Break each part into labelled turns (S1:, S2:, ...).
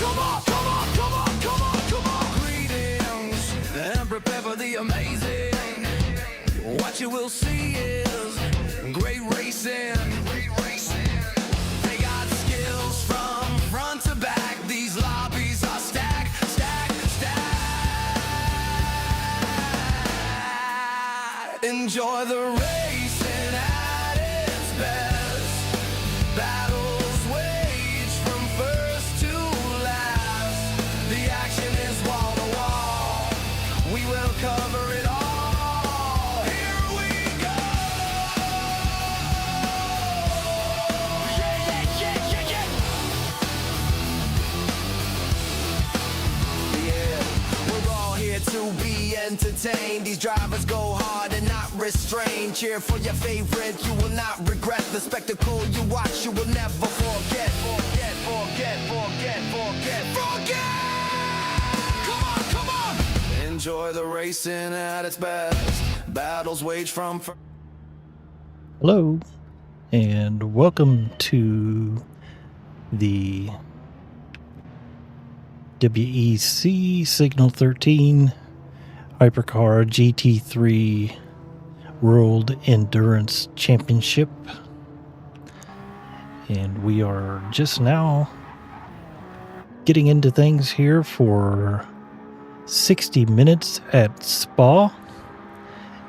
S1: Come on, come on, come on, come on, come on. Greetings and prepare for the amazing. What you will see is great racing. They got skills from front to back. These lobbies are stacked, stacked, stacked. Enjoy the racing at its best. Battles waged from first to last. The action is wall to wall. We will cover it all. Here we go. Yeah, yeah, yeah, yeah, yeah. Yeah, we're all here to be entertained. These drivers go hard and not restrained. Cheer for your favorite, you will not regret the spectacle you watch. You will never forget, forget, forget, forget, forget, forget. Come on, come on. Enjoy the racing at its best. Battles waged from.
S2: Hello, and welcome to the WEC Signal 13 Hypercar GT3 World Endurance Championship. And we are just now getting into things here for 60 minutes at Spa.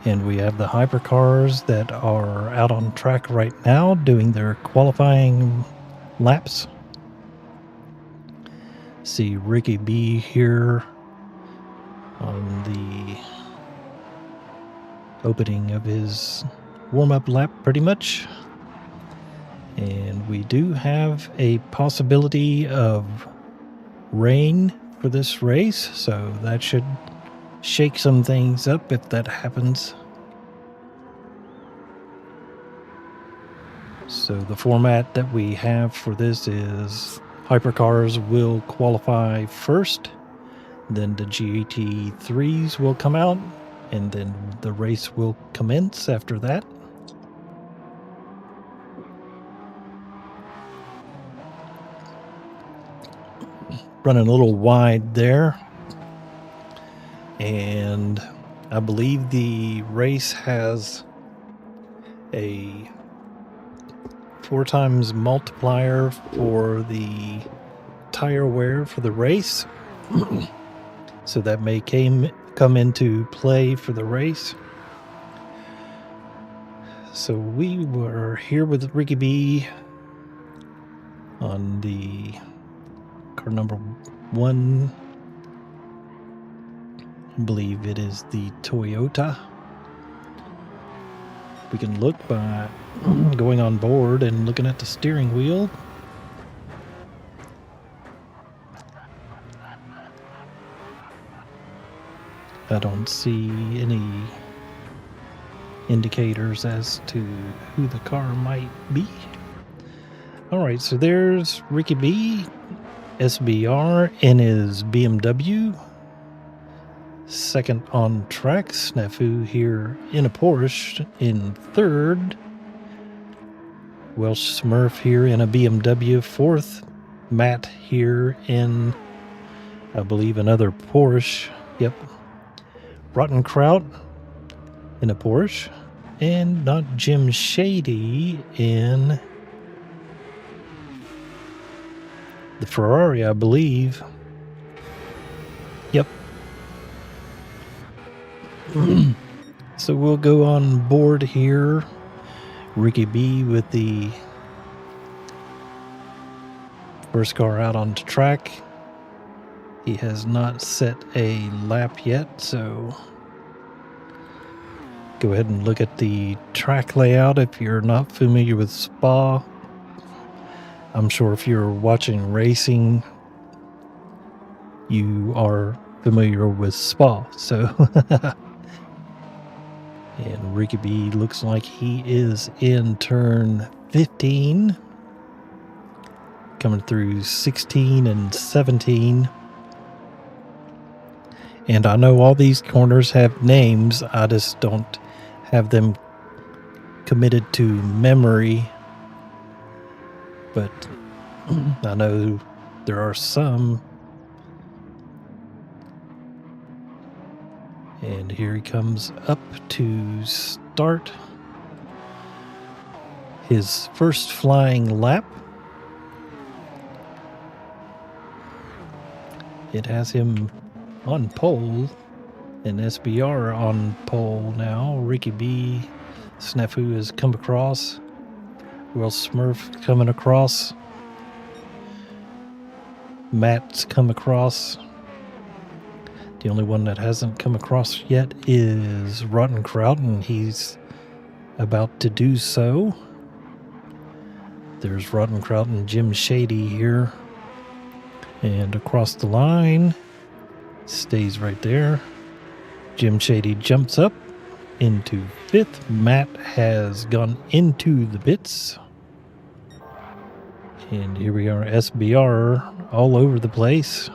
S2: And we have the hypercars that are out on track right now doing their qualifying laps. See Ricky B here on the opening of his warm-up lap pretty much. And we do have a possibility of rain for this race, so that should shake some things up if that happens. So the format that we have for this is hypercars will qualify first, then the GT3s will come out, and then the race will commence after that. Running a little wide there. And I believe the race has a 4 times multiplier for the tire wear for the race. So that may come into play for the race. So we were here with Ricky B on the car number 1. I believe it is the Toyota. We can look by going on board and looking at the steering wheel. I don't see any indicators as to who the car might be. Alright, so there's Ricky B, SBR in his BMW. Second on track, Snafu here in a Porsche in third. Welsh Smurf here in a BMW fourth. Matt here in, I believe, another Porsche. Yep. Rotten Kraut in a Porsche. And not Jim Shady in the Ferrari, I believe. Yep. So we'll go on board here. Ricky B with the first car out on track. He has not set a lap yet, so go ahead and look at the track layout if you're not familiar with Spa. I'm sure if you're watching racing, you are familiar with Spa, so and Ricky B looks like he is in turn 15, coming through 16 and 17. And I know all these corners have names, I just don't have them committed to memory. But I know There are some. And here he comes up to start his first flying lap. It has him on pole, and SBR on pole now. Ricky B, Snafu has come across. Will Smurf coming across. Matt's come across. The only one that hasn't come across yet is Rotten Kraut, and he's about to do so. There's Rotten Kraut and Jim Shady here. And across the line, stays right there. Jim Shady jumps up into 5th. Matt has gone into the pits. And here we are, SBR all over the place.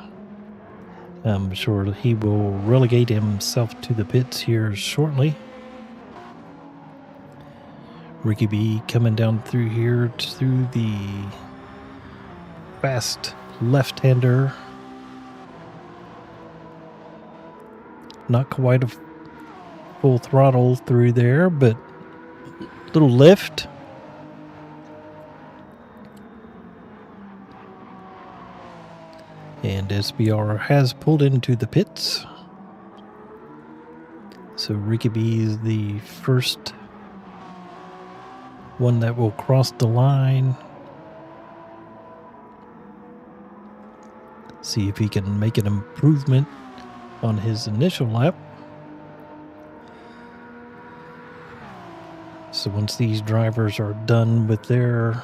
S2: I'm sure he will relegate himself to the pits here shortly. Ricky B coming down through here through the fast left-hander. Not quite a full throttle through there, but little lift. And SBR has pulled into the pits. So Ricky B is the first one that will cross the line. See if he can make an improvement on his initial lap. So once these drivers are done with their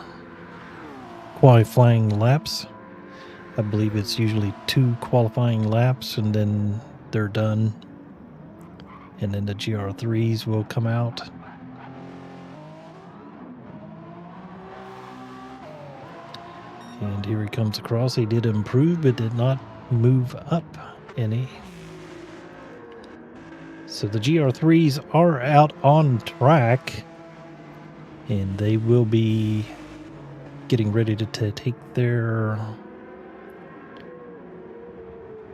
S2: qualifying laps, I believe it's usually 2 qualifying laps and then they're done. And then the GR3s will come out. And here he comes across. He did improve, but did not move up any. So the GR3s are out on track. And they will be getting ready to take their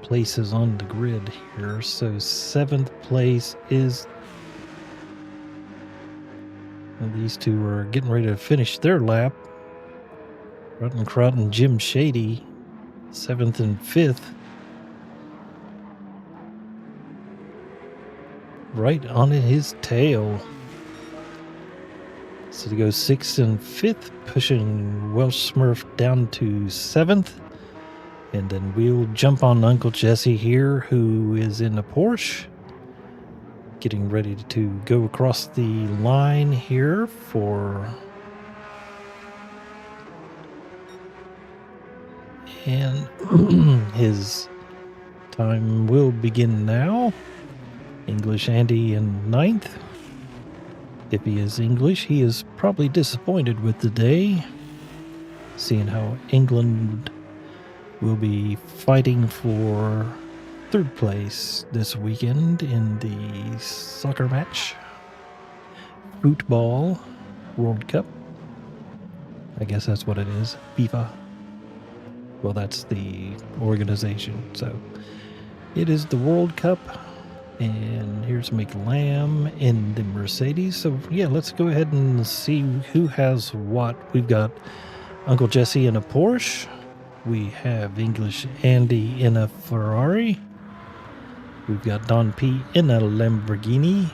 S2: places on the grid here. So 7th place is... And these two are getting ready to finish their lap. Rotten Kraut and Jim Shady, 7th and 5th. Right on his tail. So to go 6th and 5th, pushing Welsh Smurf down to 7th. And then we'll jump on Uncle Jesse here, who is in a Porsche. Getting ready to go across the line here for... And his time will begin now. English Andy in 9th. If he is English, he is probably disappointed with the day, seeing how England will be fighting for 3rd place this weekend in the soccer match. Football World Cup. I guess that's what it is. FIFA. Well, that's the organization. So it is the World Cup. And here's McLam in the Mercedes. So yeah, let's go ahead and see who has what. We've got Uncle Jesse in a Porsche. We have English Andy in a Ferrari. We've got Don P in a Lamborghini.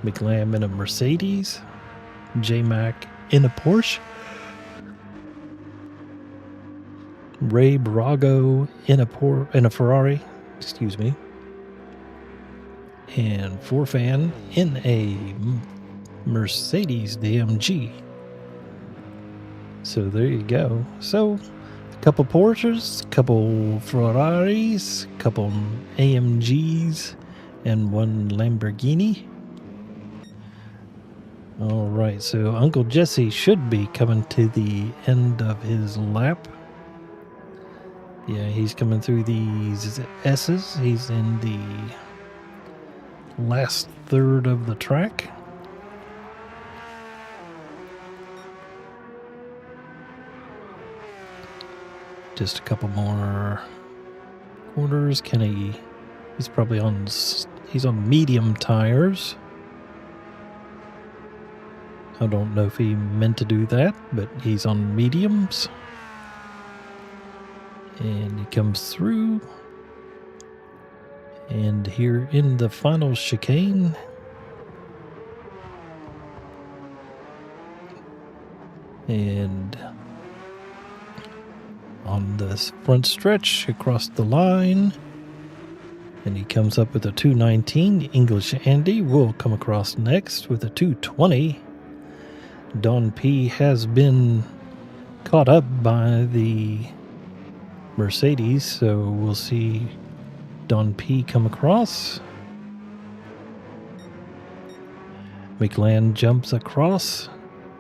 S2: McLam in a Mercedes. J-Mac in a Porsche. Ray Brago in a Ferrari, excuse me. And Forfan in a Mercedes AMG. So there you go. So a couple Porsches, a couple Ferraris, a couple AMGs, and 1 Lamborghini. All right, so Uncle Jesse should be coming to the end of his lap. Yeah, he's coming through these S's. He's in the last third of the track. Just a couple more corners. Can he? He's probably on. He's on medium tires. I don't know if he meant to do that, but he's on mediums. And he comes through. And here in the final chicane, and on the front stretch across the line, and he comes up with a 219. English Andy will come across next with a 220. Don P has been caught up by the Mercedes, so we'll see Don P come across. McLand jumps across.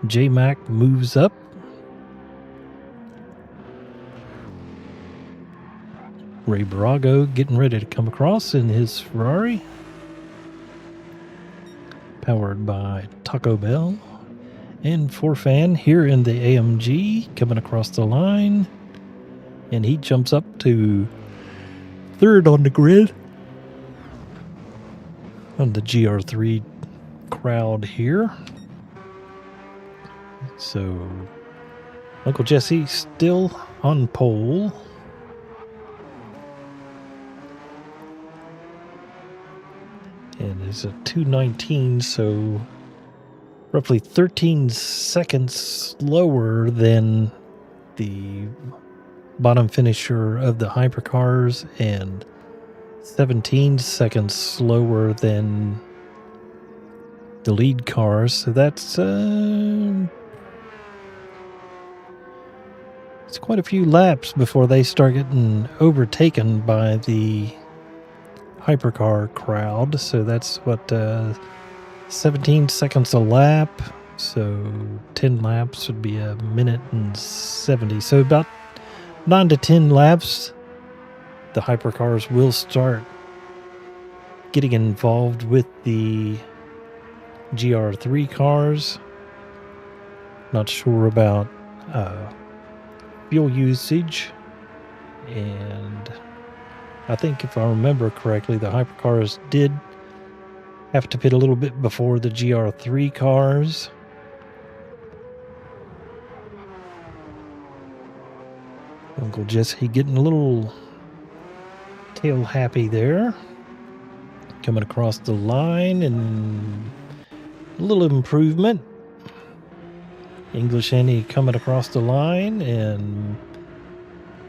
S2: J-Mac moves up. Ray Brago getting ready to come across in his Ferrari, powered by Taco Bell. And Forfan here in the AMG coming across the line, and he jumps up to third on the grid on the GR3 crowd here. So Uncle Jesse still on pole. And it's a 219, so roughly 13 seconds slower than the bottom finisher of the Hypercars and 17 seconds slower than the lead cars. So that's it's quite a few laps before they start getting overtaken by the Hypercar crowd. So that's what 17 seconds a lap, so 10 laps would be a minute and 70. So about 9 to 10 laps, the Hypercars will start getting involved with the GR3 cars. Not sure about fuel usage, and I think if I remember correctly, the Hypercars did have to pit a little bit before the GR3 cars. Uncle Jesse getting a little tail happy there. Coming across the line, and a little improvement. English Andy coming across the line and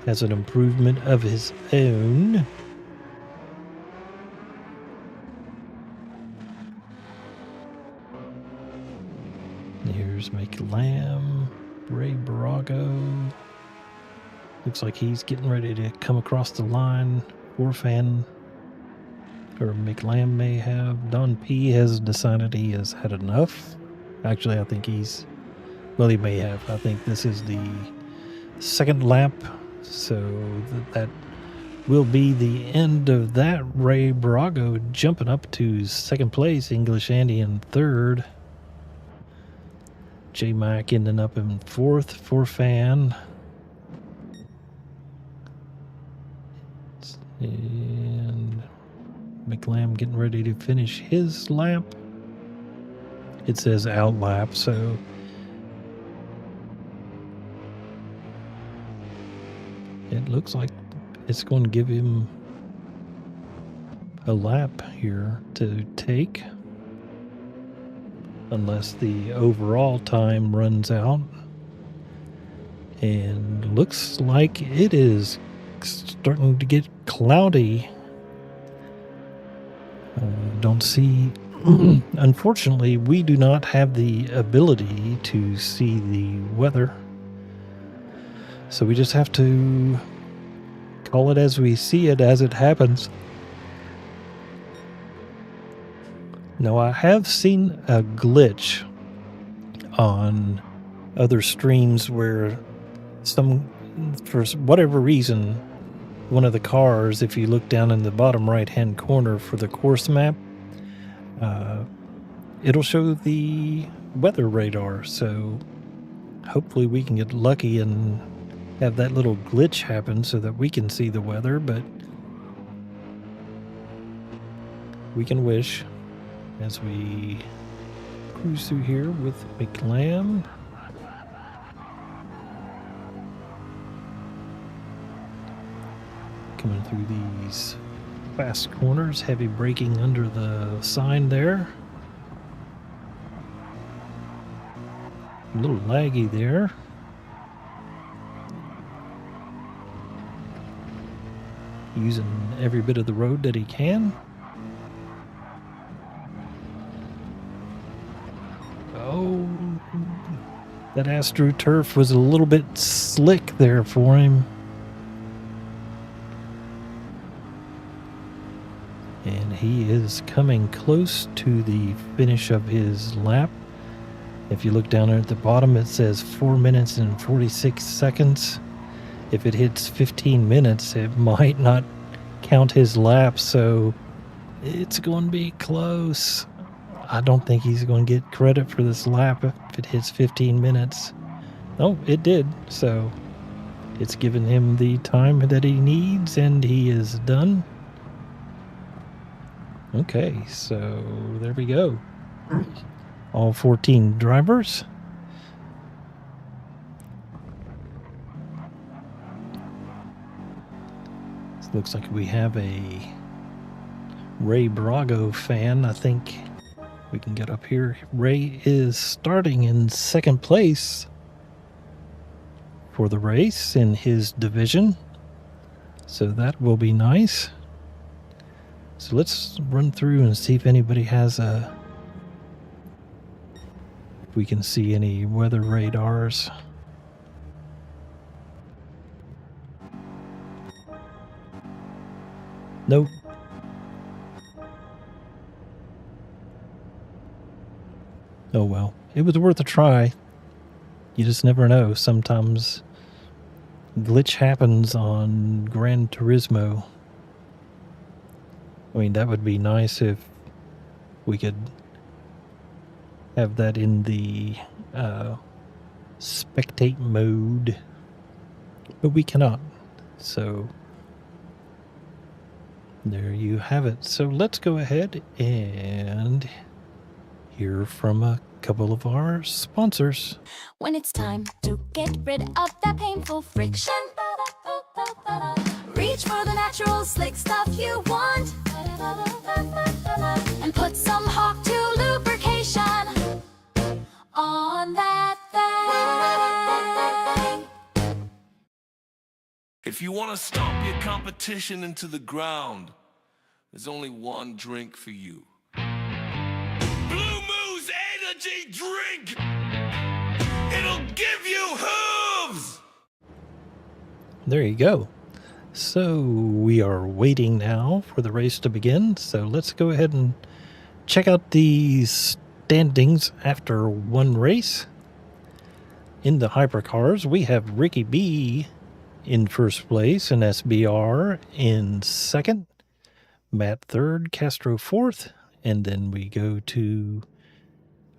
S2: has an improvement of his own. Here's McLam, Ray Brago. Looks like he's getting ready to come across the line. Orfan, or McLam may have. Don P has decided he has had enough. Actually, I think he may have. I think this is the second lap, so that will be the end of that. Ray Brago jumping up to second place. English Andy in third. J-Mac ending up in fourth for Fan. And McLam getting ready to finish his lap. It says out lap, so it looks like it's going to give him a lap here to take, unless the overall time runs out. And looks like it is starting to get cloudy. Don't see unfortunately, we do not have the ability to see the weather, so we just have to call it as we see it, as it happens. Now, I have seen a glitch on other streams where for whatever reason, one of the cars, if you look down in the bottom right-hand corner for the course map, it'll show the weather radar. So hopefully we can get lucky and have that little glitch happen so that we can see the weather, but we can wish as we cruise through here with McLam. Coming through these fast corners, heavy braking under the sign there. A little laggy there. Using every bit of the road that he can. Oh, that AstroTurf was a little bit slick there for him. And he is coming close to the finish of his lap. If you look down there at the bottom, it says 4 minutes and 46 seconds. If it hits 15 minutes, it might not count his lap, so it's going to be close. I don't think he's going to get credit for this lap if it hits 15 minutes. Oh, it did, so it's given him the time that he needs, and he is done. Okay, so there we go. All 14 drivers. This looks like we have a Ray Brago fan. I think we can get up here. Ray is starting in second place for the race in his division, so that will be nice. So let's run through and see if anybody has if we can see any weather radars. Nope. Oh well, it was worth a try. You just never know. Sometimes glitch happens on Gran Turismo. I mean, that would be nice if we could have that in the spectate mode, but we cannot. So there you have it. So let's go ahead and hear from a couple of our sponsors.
S3: When it's time to get rid of that painful friction, reach for the natural slick stuff you want and put some Hawk 2 lubrication on that thing.
S4: If you want to stomp your competition into the ground, there's only one drink for you. Blue Moose Energy Drink! It'll give you hooves!
S2: There you go. So we are waiting now for the race to begin. So let's go ahead and check out the standings after one race. In the Hypercars, we have Ricky B in first place and SBR in second, Matt third, Castro fourth, and then we go to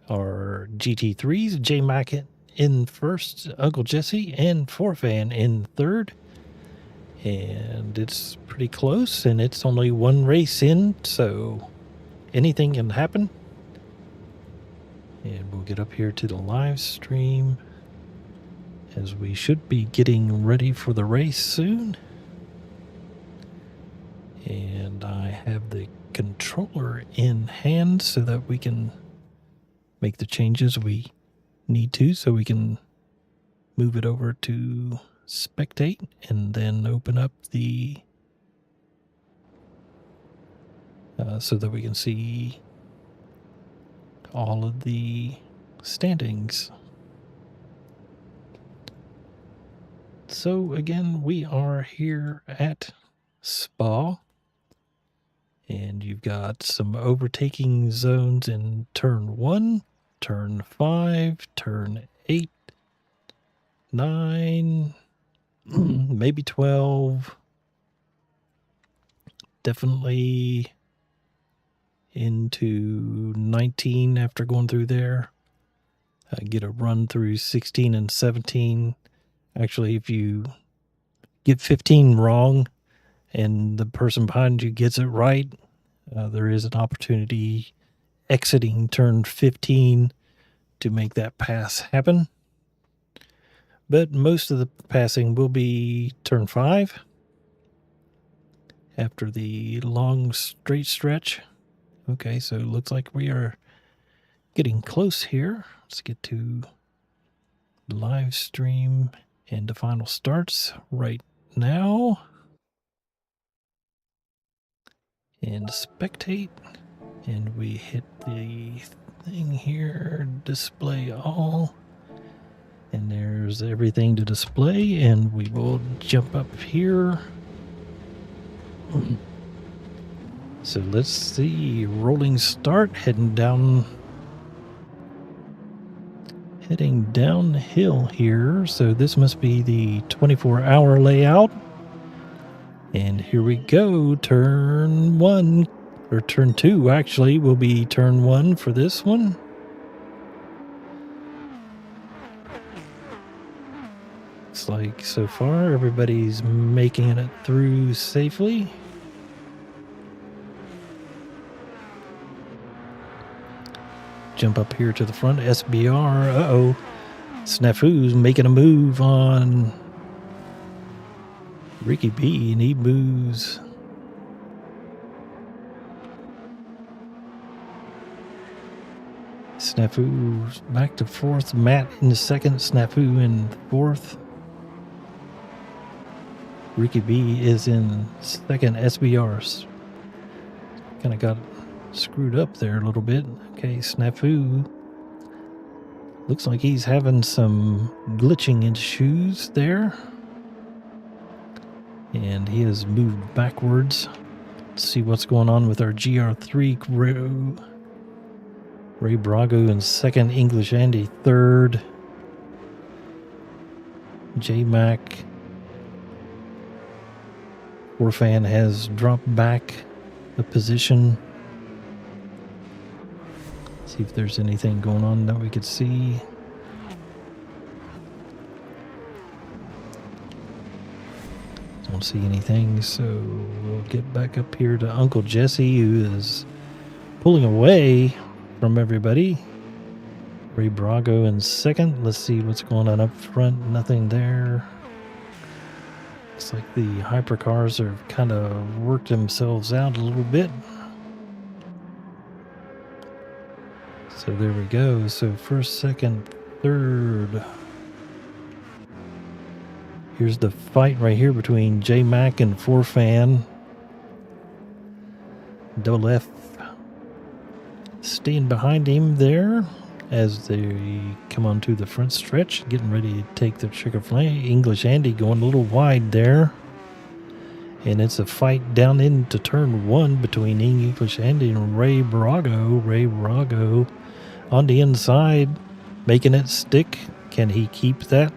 S2: our GT3s, J Mac in first, Uncle Jesse and Forfan in third. And it's pretty close, and it's only one race in, so anything can happen. And we'll get up here to the live stream, as we should be getting ready for the race soon. And I have the controller in hand so that we can make the changes we need to, so we can move it over to spectate and then open up the so that we can see all of the standings. So again, we are here at Spa, and you've got some overtaking zones in turn 1, turn 5, turn 8, 9, maybe 12, definitely into 19 after going through there. Get a run through 16 and 17, Actually, if you get 15 wrong and the person behind you gets it right, there is an opportunity exiting turn 15 to make that pass happen. But most of the passing will be turn 5 after the long straight stretch. Okay, so it looks like we are getting close here. Let's get to the live stream and the final starts right now. And spectate. And we hit the thing here, display all. And there's everything to display, and we will jump up here. So let's see, rolling start, heading downhill here. So this must be the 24-hour layout. And here we go, turn 1, or turn 2 actually, will be turn 1 for this one. Looks like so far everybody's making it through safely. Jump up here to the front, SBR, uh-oh. Snafu's making a move on Ricky B, and he moves. Snafu's back to 4th, Matt in the 2nd, Snafu in 4th. Ricky B is in 2nd, SBR's. Kind of got screwed up there a little bit. Okay, Snafu. Looks like he's having some glitching issues there. And he has moved backwards. Let's see what's going on with our GR3 crew. Ray Brago in 2nd, English Andy 3rd. J-Mac. Orfan has dropped back a position. See if there's anything going on that we could see. Don't see anything, so we'll get back up here to Uncle Jesse, who is pulling away from everybody. Ray Brago in 2nd. Let's see what's going on up front. Nothing there. Looks like the Hypercars have kind of worked themselves out a little bit. So there we go. So 1st, 2nd, 3rd. Here's the fight right here between J-Mac and Forfan. Double F staying behind him there as they come onto the front stretch, getting ready to take the trigger flank. English Andy going a little wide there. And it's a fight down into turn 1 between English Andy and Ray Brago. Ray Brago on the inside, making it stick. Can he keep that?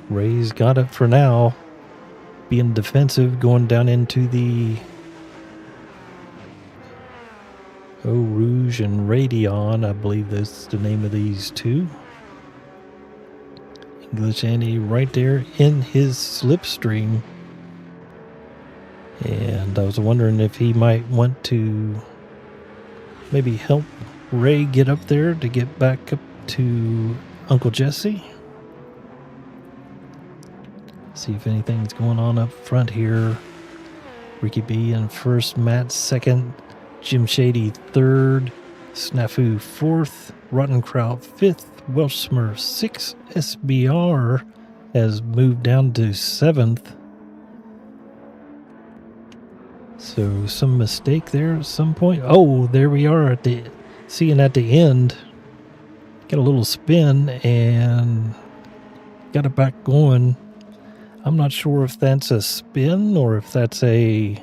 S2: Ray's got it for now. Being defensive, going down into the Eau Rouge and Radion. I believe that's the name of these two. English Andy right there in his slipstream. And I was wondering if he might want to maybe help Ray get up there to get back up to Uncle Jesse. See if anything's going on up front here. Ricky B in 1st, Matt 2nd, Jim Shady 3rd, Snafu 4th, Rottenkraut 5th, Welsh Smurf 6th, SBR has moved down to 7th. So some mistake there at some point. Oh, there we are at the end. Got a little spin and got it back going. I'm not sure if that's a spin or if that's a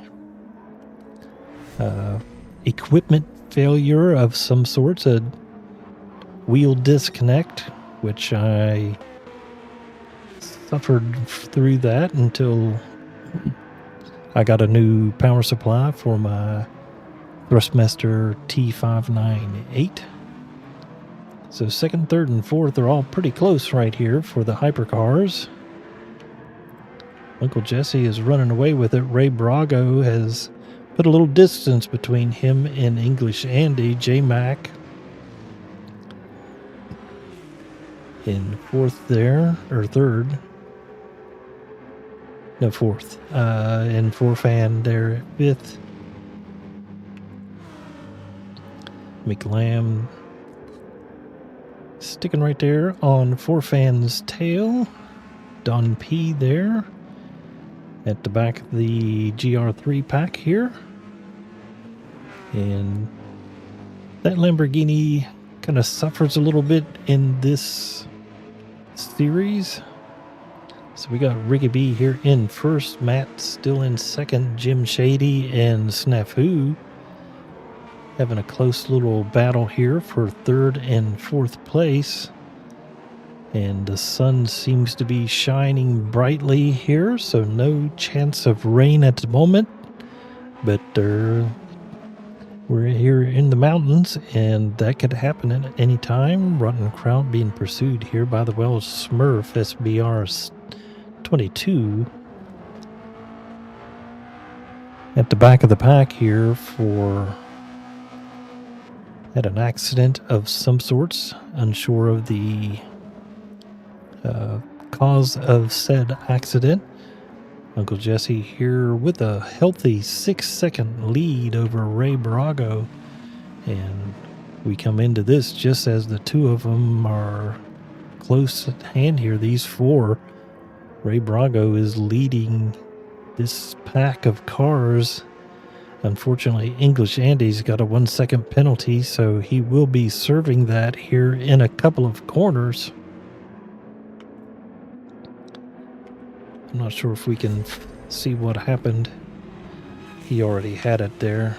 S2: equipment failure of some sorts, a wheel disconnect, which I suffered through that until I got a new power supply for my Thrustmaster T598. So second, third, and fourth are all pretty close right here for the hypercars. Uncle Jesse is running away with it. Ray Brago has put a little distance between him and English Andy. J-Mac in fourth there, or third. No, fourth. And Forfan there at fifth. McLam sticking right there on Forfan's tail. Don P there at the back of the GR3 pack here. And that Lamborghini kind of suffers a little bit in this series. So we got Ricky B here in first, Matt still in second, Jim Shady and Snafu having a close little battle here for third and fourth place. And the sun seems to be shining brightly here, so no chance of rain at the moment. But we're here in the mountains, and that could happen at any time. Rotten Kraut being pursued here by the Welsh Smurf SBR 22. At the back of the pack here had an accident of some sorts, unsure of the cause of said accident. Uncle Jesse here with a healthy 6-second lead over Ray Brago, and we come into this just as the two of them are close at hand here. These four, Ray Brago is leading this pack of cars. Unfortunately, English Andy's got a 1-second penalty, so he will be serving that here in a couple of corners. I'm not sure if we can see what happened. He already had it there.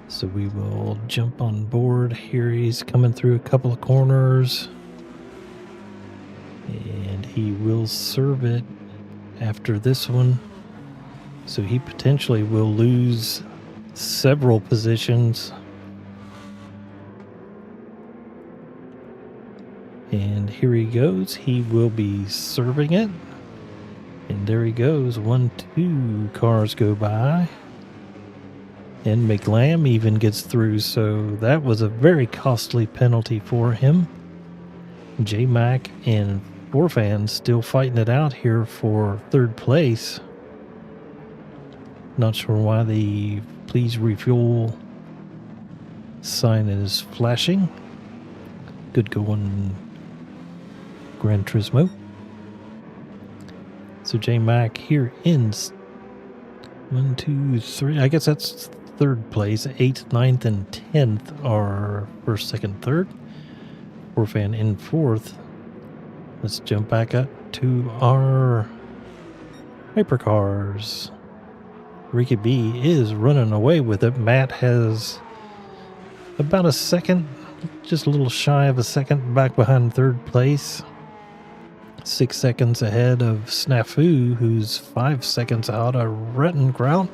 S2: So we will jump on board. Here he's coming through a couple of corners. And he will serve it after this one. So he potentially will lose several positions. And here he goes. He will be serving it. And there he goes. 1-2 cars go by. And McLam even gets through. So that was a very costly penalty for him. J-Mac and Forfan still fighting it out here for third place. Not sure why the please refuel sign is flashing. Good going, Gran Turismo. So J-Mac here in 1, 2, 3. I guess that's third place. 8th, 9th, and 10th are first, second, third. Forfan in fourth. Let's jump back up to our hypercars. Ricky B is running away with it. Matt has about a second, just a little shy of a second back behind third place. 6 seconds ahead of Snafu, who's 5 seconds out of Rotten Kraut.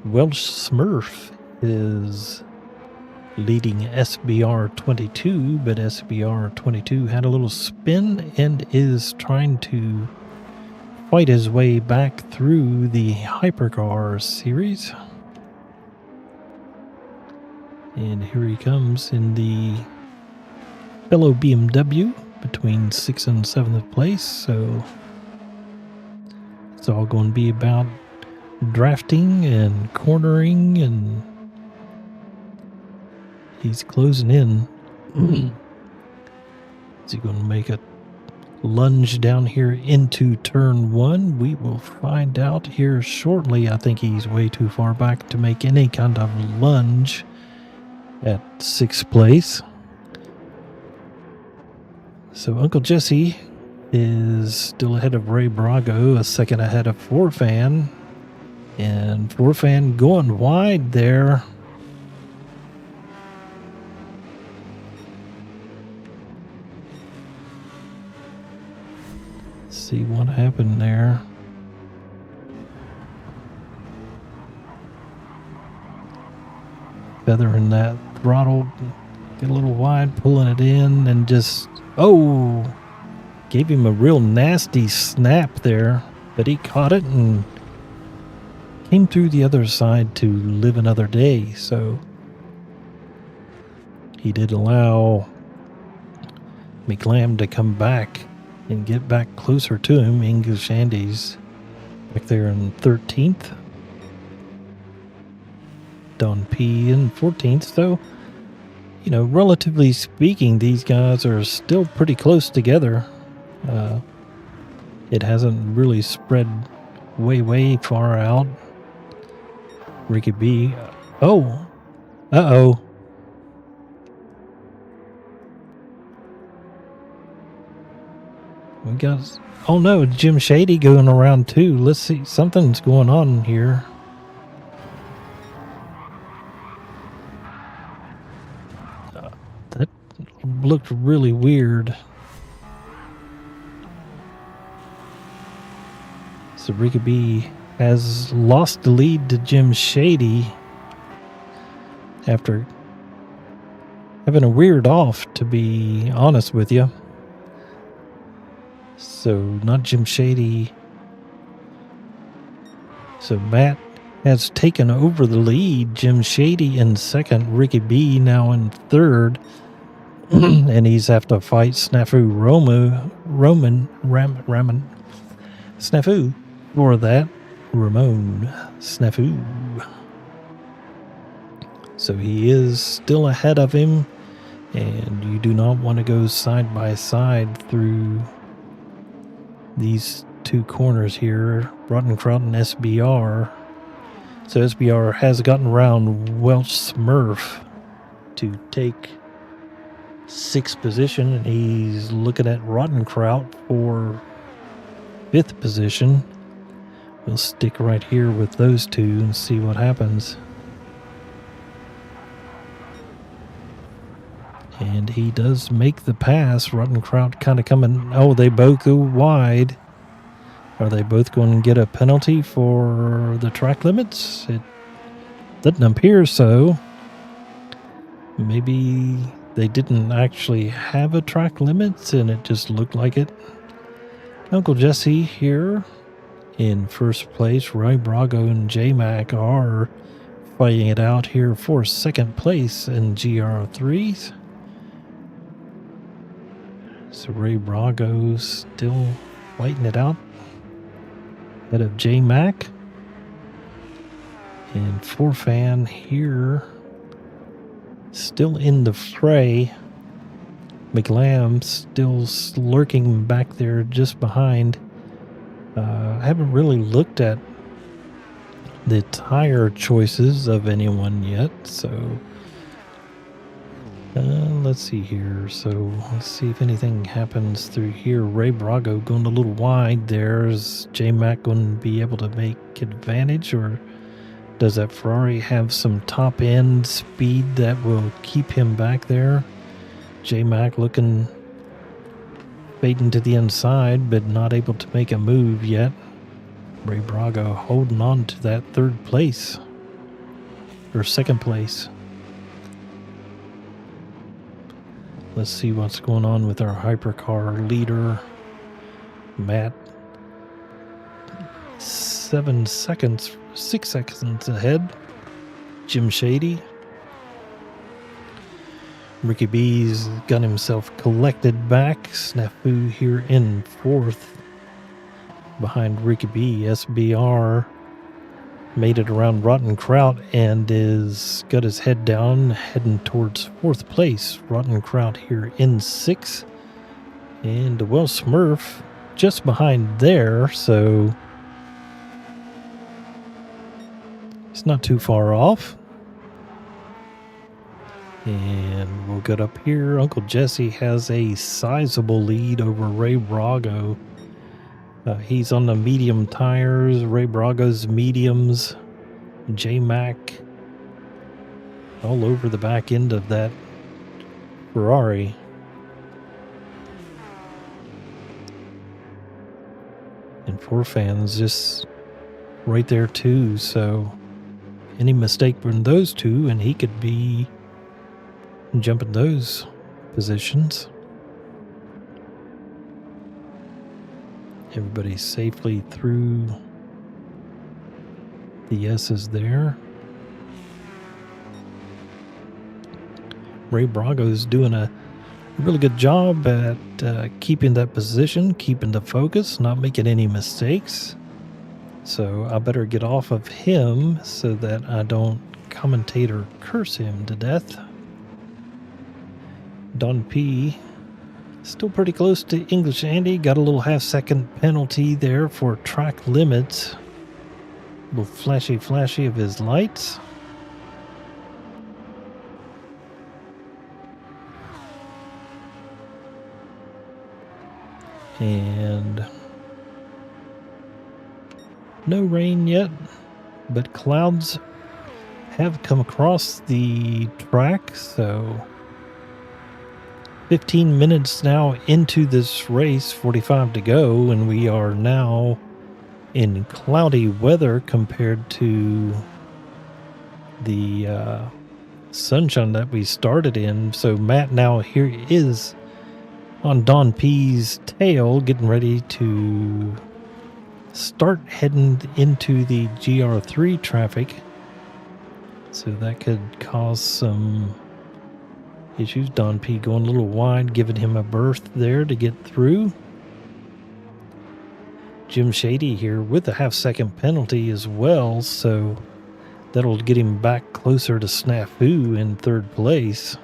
S2: Welsh Smurf is leading SBR 22, but SBR 22 had a little spin and is trying to fight his way back through the Hypercars series. And here he comes in the fellow BMW between 6th and 7th place. So it's all going to be about drafting and cornering, and he's closing in. Is he going to make a lunge down here into turn 1? We will find out here shortly. I think he's way too far back to make any kind of lunge at 6th place. So Uncle Jesse is still ahead of Ray Brago, a second ahead of Forfan. And Forfan going wide there. See what happened there. feathering that throttle, get a little wide, pulling it in, and just, oh, gave him a real nasty snap there, but he caught it and came through the other side to live another day. So he did allow McLam to come back and get back closer to him. English Andy's back there in 13th. Don P in 14th. So, you know, relatively speaking, these guys are still pretty close together. It hasn't really spread way far out. Ricky B. Oh. Uh-oh. We got... Oh no, Jim Shady going around too. Let's see. Something's going on here. That looked really weird. So Ricky B has lost the lead to Jim Shady after having a weird off, to be honest with you. So not Jim Shady. So Matt has taken over the lead. Jim Shady in second. Ricky B now in third. And he's have to fight Snafu Raman Snafu for that. Ramon Snafu. So he is still ahead of him, and you do not want to go side by side through these two corners here, Rottenkraut and SBR. So SBR has gotten around Welch Smurf to take 6th position, and he's looking at Rottenkraut for 5th position. We'll stick right here with those two and see what happens. And he does make the pass. Rottenkraut kind of coming. Oh, they both go wide. Are they both going to get a penalty for the track limits? It doesn't appear so. Maybe they didn't actually have a track limits and it just looked like it. Uncle Jesse here in first place. Ray Brago and J-Mac are fighting it out here for 2nd place in GR3s. So Ray Brago still fighting it out ahead of J-Mac. And Forfan here still in the fray. McLam still lurking back there just behind. I haven't really looked at the tire choices of anyone yet, so let's see here. So let's see if anything happens through here. Ray Brago going a little wide. There's J-Mac going to be able to make advantage, or does that Ferrari have some top end speed that will keep him back there? J-Mac looking fading to the inside, but not able to make a move yet. Ray Brago holding on to that 3rd place, or 2nd place. Let's see what's going on with our hypercar leader, Matt. 6 seconds ahead. Jim Shady. Ricky B's got himself collected back. Snafu here in 4th. Behind Ricky B, SBR made it around Rottenkraut and is got his head down, heading towards 4th place. Rottenkraut here in 6th. And well, Smurf just behind there, so it's not too far off. And we'll get up here. Uncle Jesse has a sizable lead over Ray Brago. He's on the medium tires. Ray Brago's mediums. J-Mac all over the back end of that Ferrari. And Forfan's just right there too. So any mistake from those two, and he could be jumping those positions. Everybody safely through the S's there. Ray Brago's doing a really good job at keeping that position, keeping the focus, not making any mistakes. So I better get off of him so that I don't commentate or curse him to death. Don P. Still pretty close to English Andy. Got a little half-second penalty there for track limits. A little flashy of his lights. And no rain yet, but clouds have come across the track, so 15 minutes now into this race, 45 to go, and we are now in cloudy weather compared to the sunshine that we started in. So Matt now here is on Don P's tail, getting ready to start heading into the GR3 traffic. So that could cause some issues. Don P going a little wide, giving him a berth there to get through. Jim Shady here with a half-second penalty as well, so that'll get him back closer to Snafu in third place.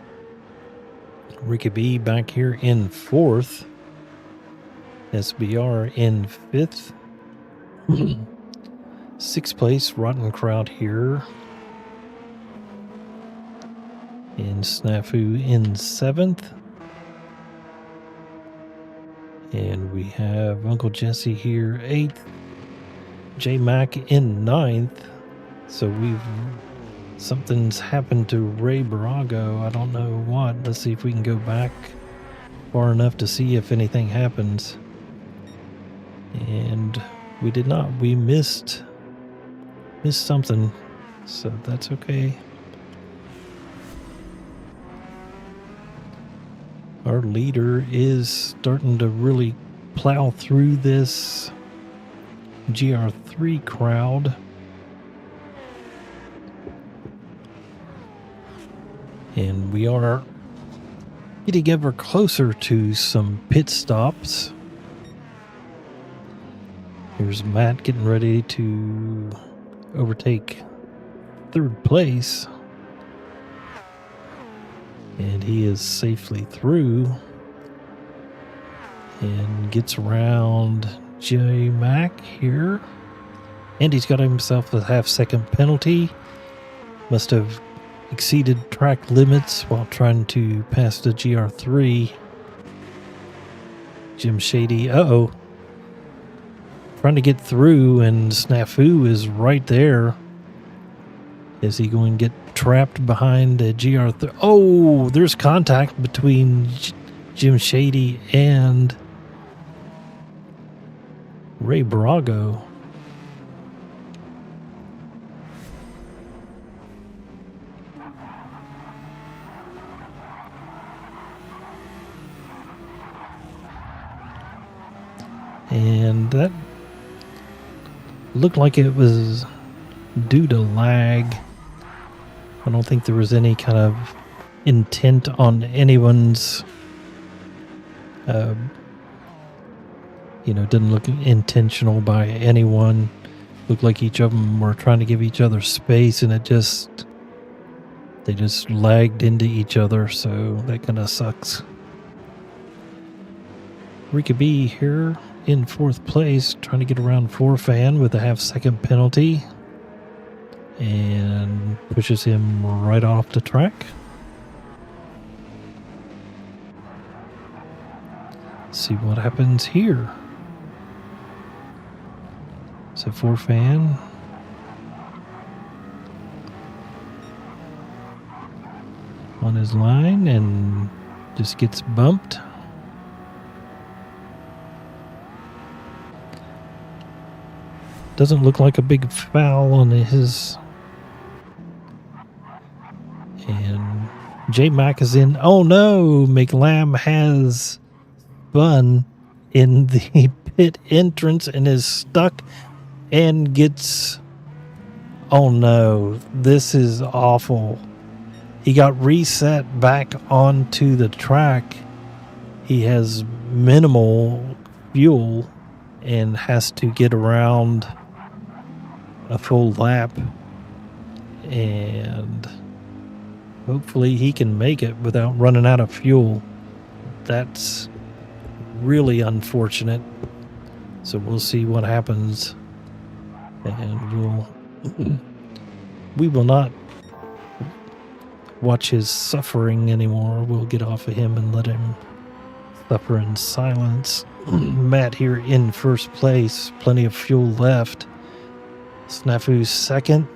S2: Ricky B back here in fourth. SBR in fifth. Sixth place, Rotten Crowd here. And Snafu in seventh. And we have Uncle Jesse here, eighth. J Mac in ninth. So something's happened to Ray Barago. I don't know what. Let's see if we can go back far enough to see if anything happens. And we did not. We missed something. So that's okay. Our leader is starting to really plow through this GR3 crowd. And we are getting ever closer to some pit stops. Here's Matt getting ready to overtake third place. And he is safely through and gets around J Mac here. And he's got himself a half-second penalty. Must have exceeded track limits while trying to pass the GR3. Jim Shady, trying to get through, and Snafu is right there. Is he going to get trapped behind a GR3? Oh, there's contact between Jim Shady and Ray Barago. And that looked like it was due to lag. I don't think there was any kind of intent on anyone's, didn't look intentional by anyone. Looked like each of them were trying to give each other space, and they just lagged into each other, so that kind of sucks. Rika B here in fourth place, trying to get around Fan with a half-second penalty. And pushes him right off the track. See what happens here. So Fan on his line and just gets bumped. Doesn't look like a big foul on his J-Mac is in. Oh no, McLam has spun in the pit entrance and is stuck and gets... Oh no, this is awful. He got reset back onto the track. He has minimal fuel and has to get around a full lap. And hopefully he can make it without running out of fuel. That's really unfortunate. So we'll see what happens. And we will not watch his suffering anymore. We'll get off of him and let him suffer in silence. Matt here in first place. Plenty of fuel left. Snafu's second.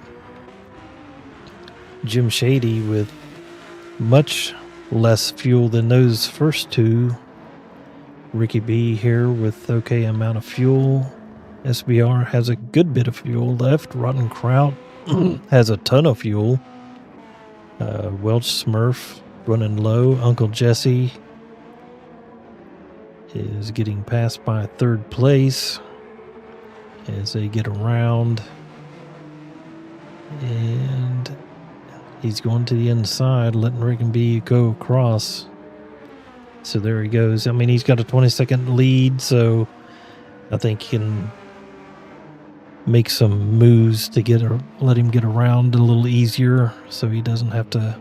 S2: Jim Shady with much less fuel than those first two. Ricky B here with okay amount of fuel. SBR has a good bit of fuel left. Rotten Kraut has a ton of fuel. Welch Smurf running low. Uncle Jesse is getting passed by third place as they get around. And he's going to the inside, letting Rick and B go across. So there he goes. I mean, he's got a 20-second lead, so I think he can make some moves to let him get around a little easier so he doesn't have to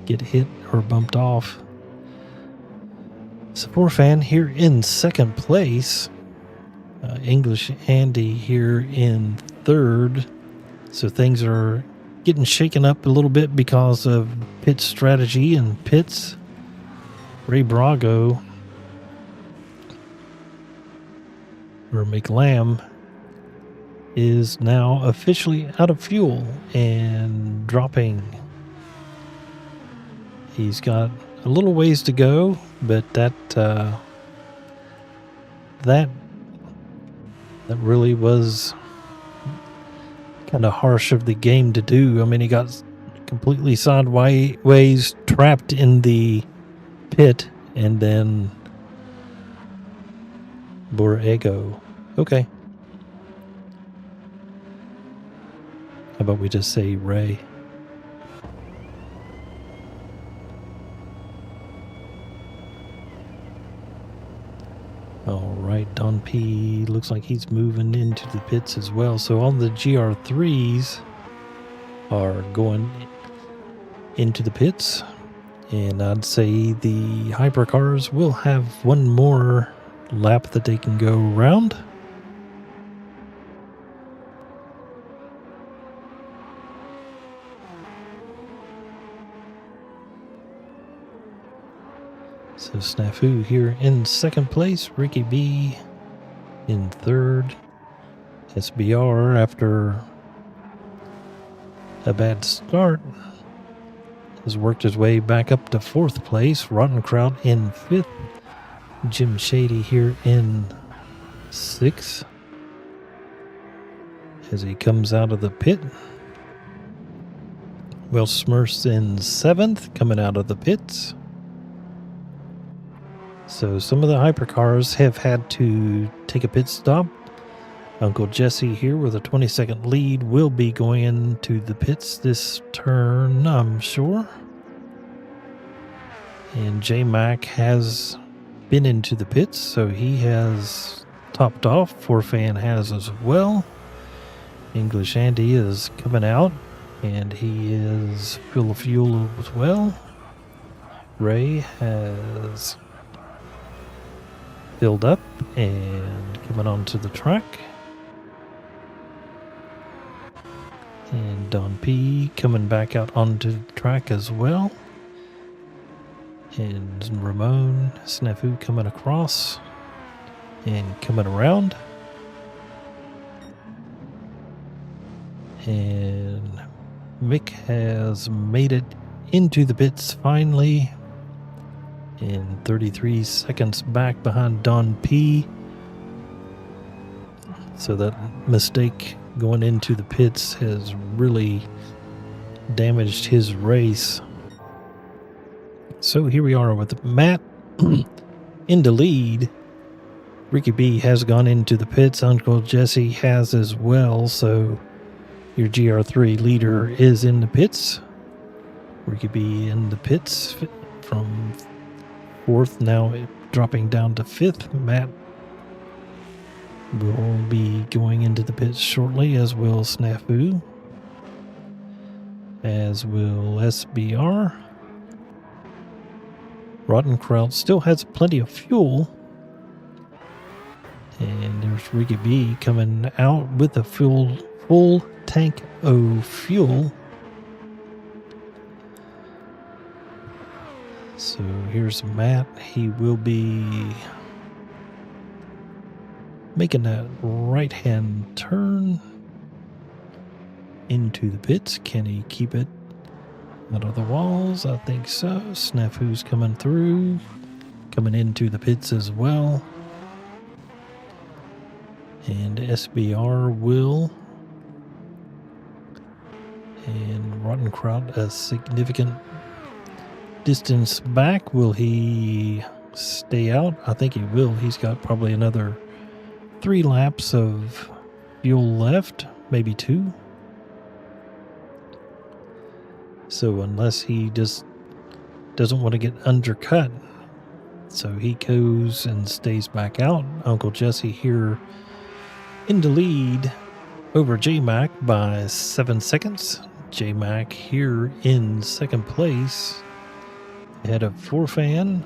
S2: get hit or bumped off. Support fan here in second place. English Andy here in third. So things are getting shaken up a little bit because of pit strategy and pits. Ray Brago, or McLam, is now officially out of fuel and dropping. He's got a little ways to go, but that really was kind of harsh of the game to do. I mean, he got completely sideways, trapped in the pit, and then Borrego. Okay. How about we just say Ray? All right, Don P looks like he's moving into the pits as well. So all the GR3s are going into the pits. And I'd say the Hypercars will have one more lap that they can go around. So Snafu here in second place. Ricky B in third. SBR, after a bad start, has worked his way back up to fourth place. Rotten Kraut in fifth. Jim Shady here in sixth as he comes out of the pit. Will Smurfs in seventh, coming out of the pits. So some of the Hypercars have had to take a pit stop. Uncle Jesse here with a 20-second lead will be going into the pits this turn, I'm sure. And J-Mac has been into the pits, so he has topped off. Forfan has as well. English Andy is coming out, and he is full of fuel as well. Ray has filled up and coming onto the track. And Don P coming back out onto the track as well. And Ramon Snafu coming across and coming around. And Mick has made it into the pits finally. And 33 seconds back behind Don P. So that mistake going into the pits has really damaged his race. So here we are with Matt in the lead. Ricky B has gone into the pits. Uncle Jesse has as well. So your GR3 leader is in the pits. Ricky B in the pits from 4th, now dropping down to 5th. Matt will be going into the pits shortly, as will Snafu, as will SBR. Rotten Kraut still has plenty of fuel. And there's Ricky B coming out with a full tank of fuel. So here's Matt. He will be making that right-hand turn into the pits. Can he keep it out of the walls? I think so. Snafu's coming through, coming into the pits as well. And SBR will. And Rotten Kraut a significant distance back. Will he stay out? I think he will. He's got probably another 3 laps of fuel left, maybe 2. So unless he just doesn't want to get undercut, so he goes and stays back out. Uncle Jesse here in the lead over J-Mac by 7 seconds. J-Mac here in 2nd place ahead of Forfan,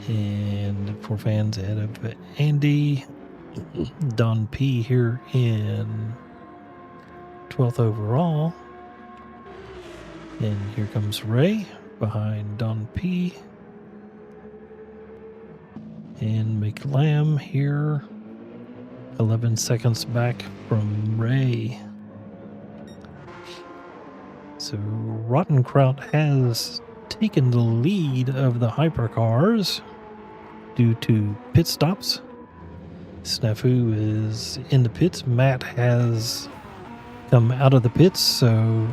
S2: and Forfan's ahead of Andy. Don P here in 12th overall, and here comes Ray behind Don P, and McLam here 11 seconds back from Ray. So Rotten Kraut has taken the lead of the Hypercars due to pit stops. Snafu is in the pits. Matt has come out of the pits, so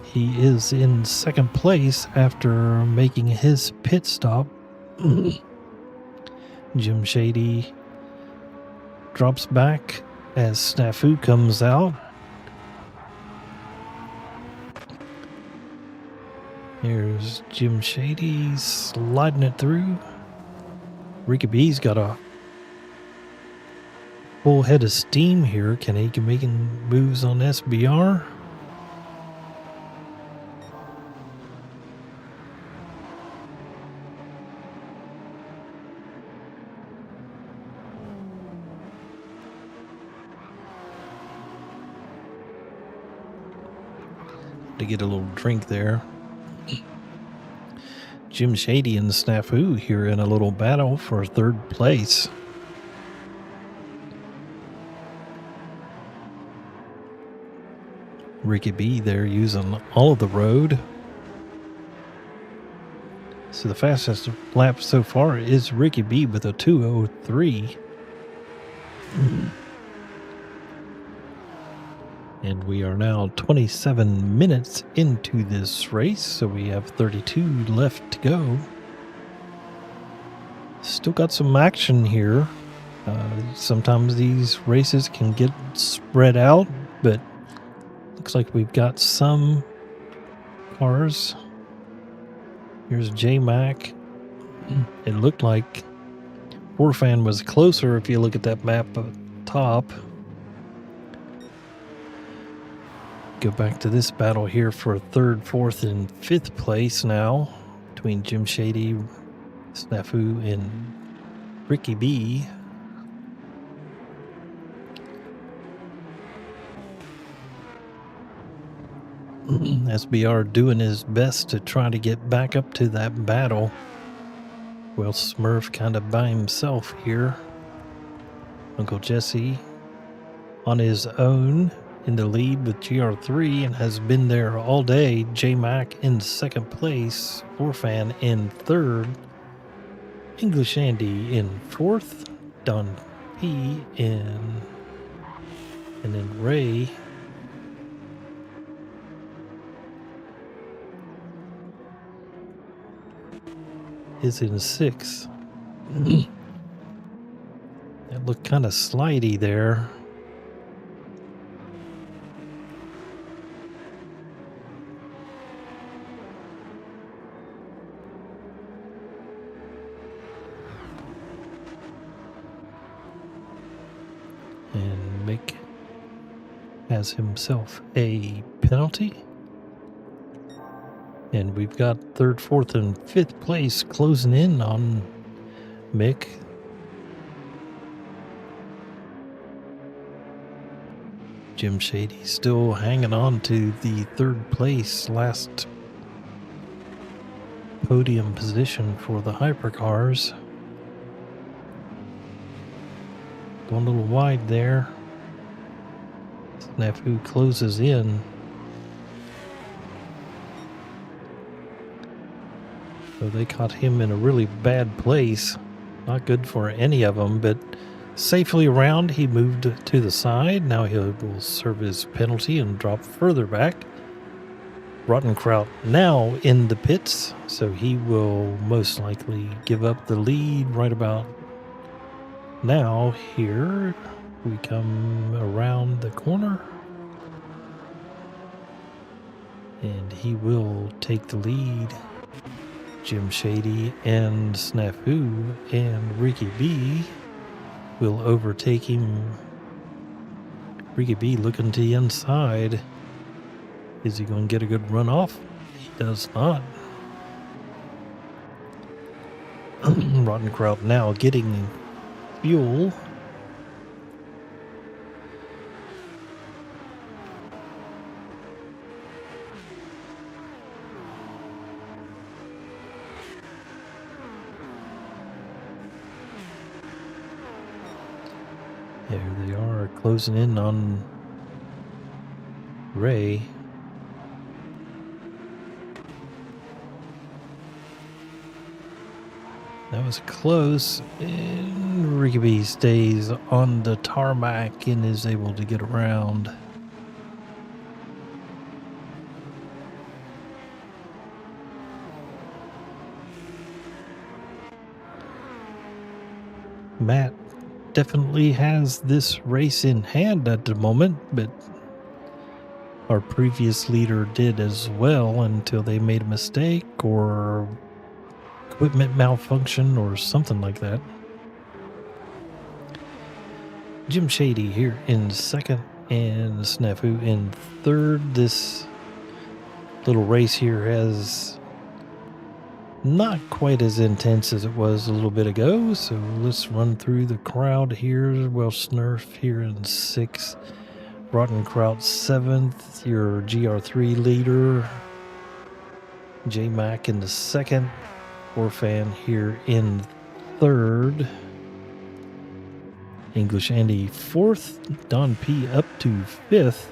S2: he is in 2nd place after making his pit stop. Jim Shady drops back as Snafu comes out. Here's Jim Shady sliding it through. Ricky B's got a full head of steam here. Can he making moves on SBR? To get a little drink there. Jim Shady and Snafu here in a little battle for 3rd place. Ricky B there using all of the road. So the fastest lap so far is Ricky B with a 2:03. And we are now 27 minutes into this race, so we have 32 left to go. Still got some action here. Sometimes these races can get spread out, but looks like we've got some cars. Here's J-Mac. It looked like Warfan was closer if you look at that map up top. Go back to this battle here for 3rd, 4th, and 5th place now between Jim Shady, Snafu, and Ricky B. SBR doing his best to try to get back up to that battle. Well, Smurf kind of by himself here. Uncle Jesse on his own in the lead with GR3 and has been there all day. J-Mac in 2nd place, Forfan in 3rd, English Andy in 4th, Don P in, and then Ray is in 6th. That looked kind of slidey there. And Mick has himself a penalty. And we've got 3rd, 4th, and 5th place closing in on Mick. Jim Shady still hanging on to the 3rd place, last podium position for the Hypercars. Going a little wide there. Snafu closes in. So they caught him in a really bad place. Not good for any of them, but safely around. He moved to the side. Now he will serve his penalty and drop further back. Rottenkraut now in the pits, so he will most likely give up the lead right about now. Here we come around the corner, and he will take the lead. Jim Shady and Snafu and Ricky B will overtake him. Ricky B looking to the inside. Is he going to get a good run off? He does not. Rottenkraut now getting fuel. There they are, closing in on Ray. That was close, and Rigby stays on the tarmac and is able to get around. Matt definitely has this race in hand at the moment, but our previous leader did as well until they made a mistake or equipment malfunction or something like that. Jim Shady here in 2nd and Snafu in 3rd. This little race here has not quite as intense as it was a little bit ago, so let's run through the crowd here. Well, Snurf here in 6th, Rottenkraut 7th, your GR3 leader, J-Mac in the 2nd, Orphan here in 3rd, English Andy 4th, Don P up to 5th,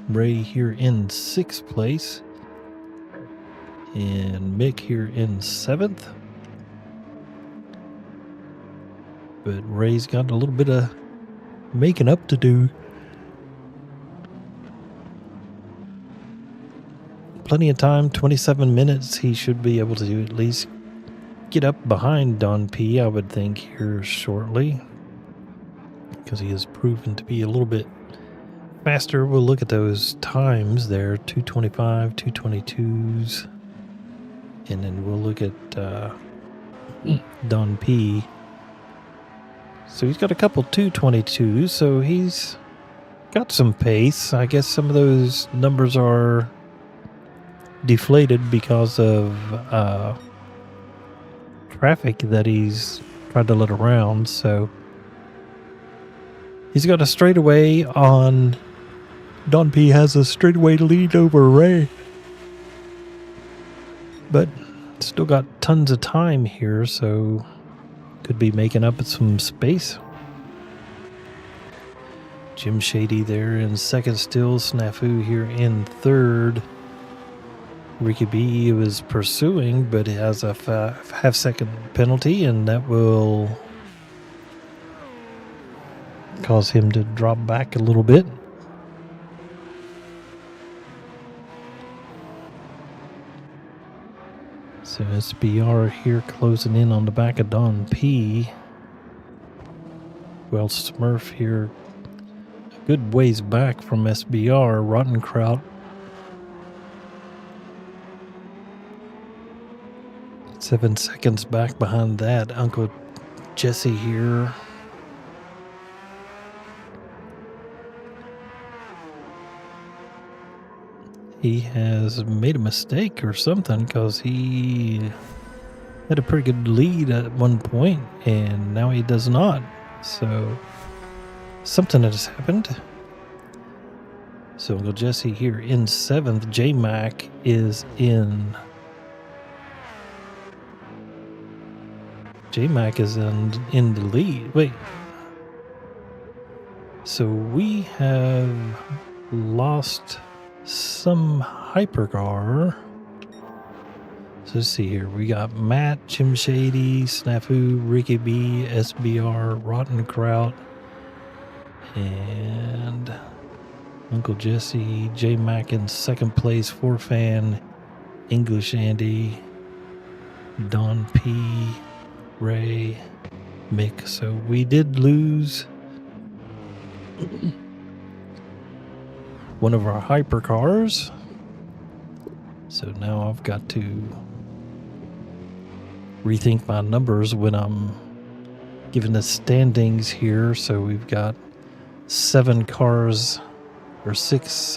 S2: Ray here in 6th place, and Mick here in 7th. But Ray's got a little bit of making up to do. Plenty of time, 27 minutes. He should be able to at least get up behind Don P, I would think, here shortly, because he has proven to be a little bit faster. We'll look at those times there, 225, 222s. And then we'll look at Don P. So he's got a couple 222s, so he's got some pace. I guess some of those numbers are deflated because of traffic that he's tried to let around. So he's got a straightaway on. Don P has a straightaway lead over Ray. But still got tons of time here, so could be making up some space. Jim Shady there in 2nd still, Snafu here in 3rd. Ricky B was pursuing, but has a half-second penalty, and that will cause him to drop back a little bit. So SBR here closing in on the back of Don P. Well, Smurf here a good ways back from SBR. Rotten Kraut 7 seconds back behind that. Uncle Jesse here. He has made a mistake or something because he had a pretty good lead at one point and now he does not. So something has happened. So Uncle Jesse here in 7th. J-Mac is in. J-Mac is in the lead. Wait. So we have lost some hypercar. So let's see here. We got Matt, Jim Shady, Snafu, Ricky B, SBR, Rotten Kraut, and Uncle Jesse, J-Mac in 2nd place, 4Fan, English Andy, Don P, Ray, Mick. So we did lose one of our hypercars. So now I've got to rethink my numbers when I'm given the standings here. So we've got 7 cars or 6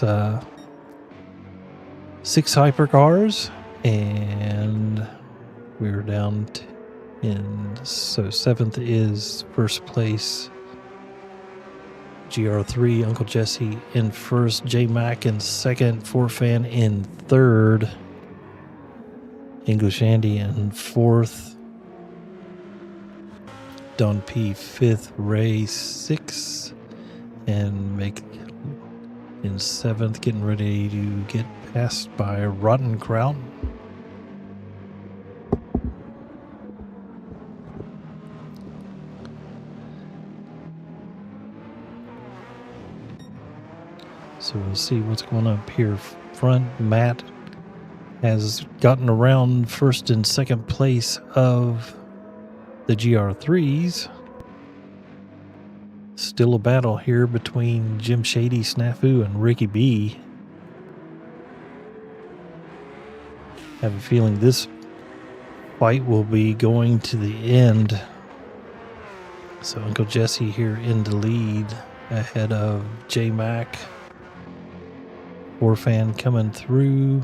S2: hypercars, and we're down so 7th is 1st place GR3, Uncle Jesse in 1st, J-Mac in 2nd, 4Fan in 3rd, English Andy in 4th, Don P 5th, Ray 6th, and Mick in 7th, getting ready to get passed by Rotten Kraut. So we'll see what's going on up here front. Matt has gotten around 1st and 2nd place of the GR3s. Still a battle here between Jim Shady, Snafu, and Ricky B. Have a feeling this fight will be going to the end. So Uncle Jesse here in the lead ahead of J-Mac. 4Fan coming through.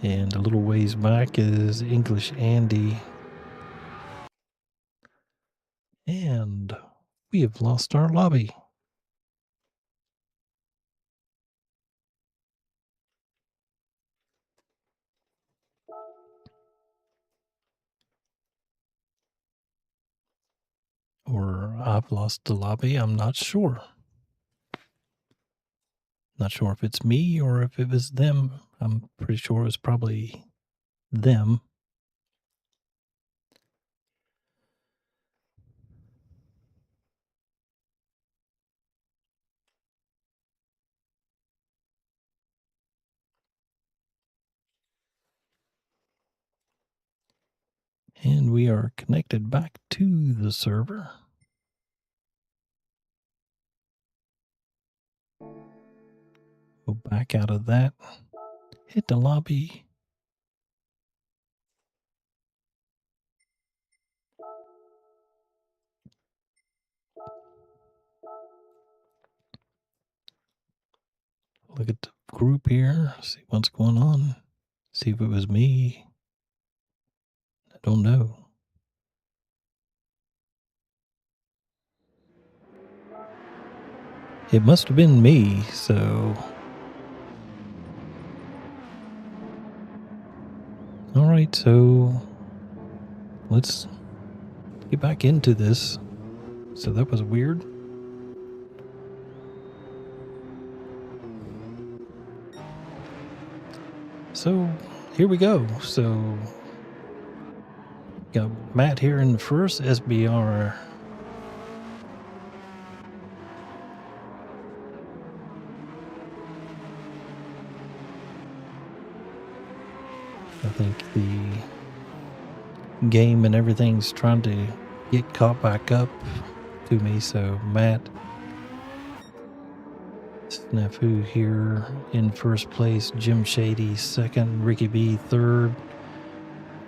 S2: And a little ways back is English Andy. And we have lost our lobby. Or I've lost the lobby. I'm not sure. Not sure if it's me or if it was them. I'm pretty sure it was probably them. And we are connected back to the server. Go back out of that. Hit the lobby. Look at the group here. See what's going on. See if it was me. I don't know. It must have been me, so. Alright, so let's get back into this. So that was weird. So here we go. So got Matt here in the first, SBR. I think the game and everything's trying to get caught back up to me. So Matt Snafu here in first place, Jim Shady second, Ricky B third,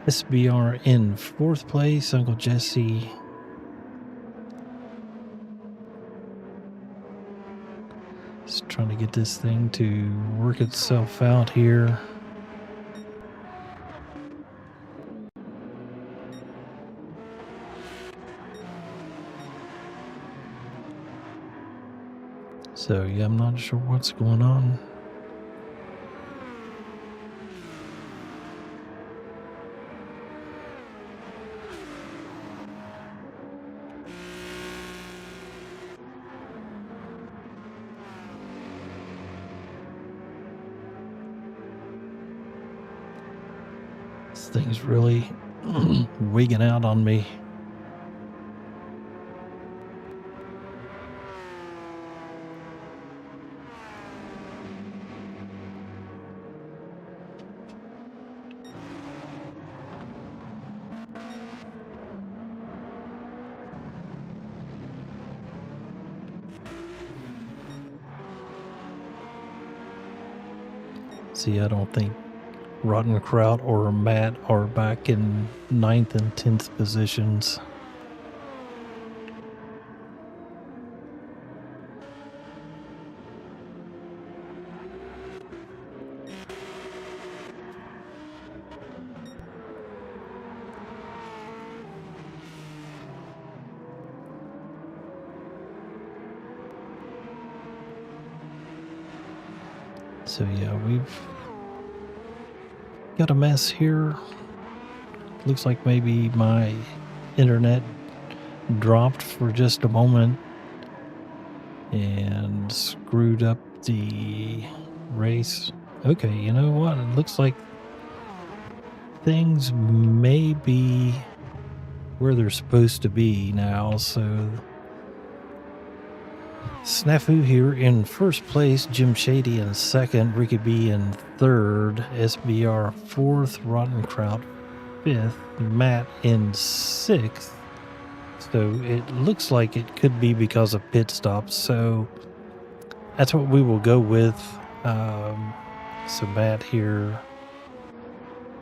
S2: SBR in fourth place, Uncle Jesse just trying to get this thing to work itself out here. So yeah, I'm not sure what's going on. This thing's really wigging out on me. See, I don't think Rotten Kraut or Matt are back in 9th and 10th positions. So yeah, we've got a mess here. Looks like maybe my internet dropped for just a moment and screwed up the race. Okay, you know what? It looks like things may be where they're supposed to be now. So Snafu here in first place, Jim Shady in second, Ricky B in third, SBR fourth, Rotten Kraut fifth, Matt in sixth. So it looks like it could be because of pit stops. So that's what we will go with. So Matt here,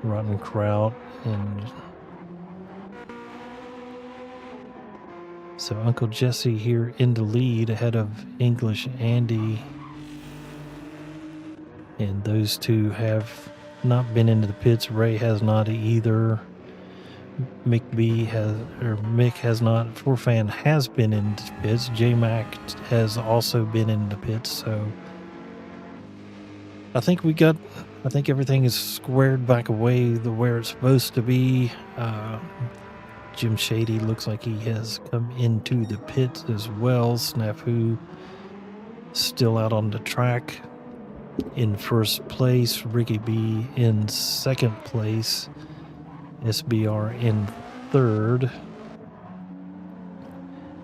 S2: Rotten Kraut, and so Uncle Jesse here in the lead ahead of English Andy. And those two have not been into the pits. Ray has not either. Mick has not. Forfan has been in the pits. J-Mac has also been in the pits. So I think everything is squared back away where it's supposed to be. Jim Shady looks like he has come into the pits as well. Snafu still out on the track in first place. Ricky B in second place. SBR in third.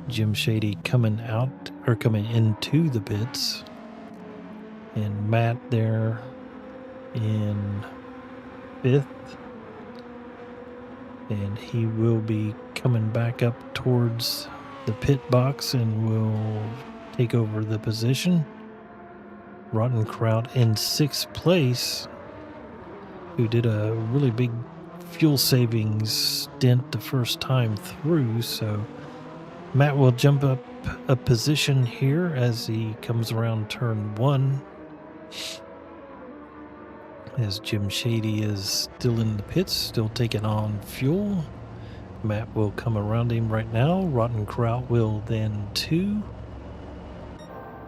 S2: Jim Shady coming into the pits. And Matt there in fifth. And he will be coming back up towards the pit box and will take over the position. Rotten Kraut in sixth place, who did a really big fuel savings stint the first time through. So Matt will jump up a position here as he comes around turn one, as Jim Shady is still in the pits, still taking on fuel. Matt will come around him right now. Rotten Kraut will then too.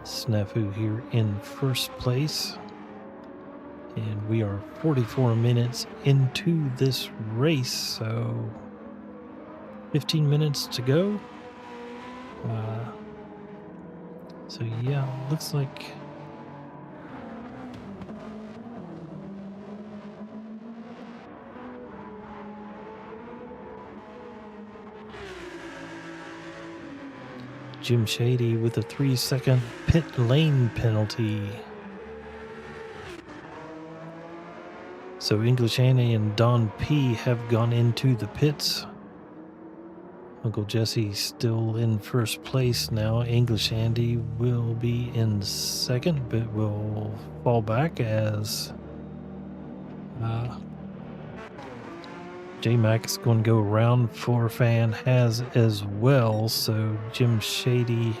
S2: Snafu here in first place. And we are 44 minutes into this race, so 15 minutes to go. So yeah, looks like Jim Shady with a 3-second pit lane penalty. So English Annie and Don P have gone into the pits. Uncle Jesse's still in first place now. English Andy will be in second, but will fall back as J-Mac is going to go around. Fan has as well. So Jim Shady,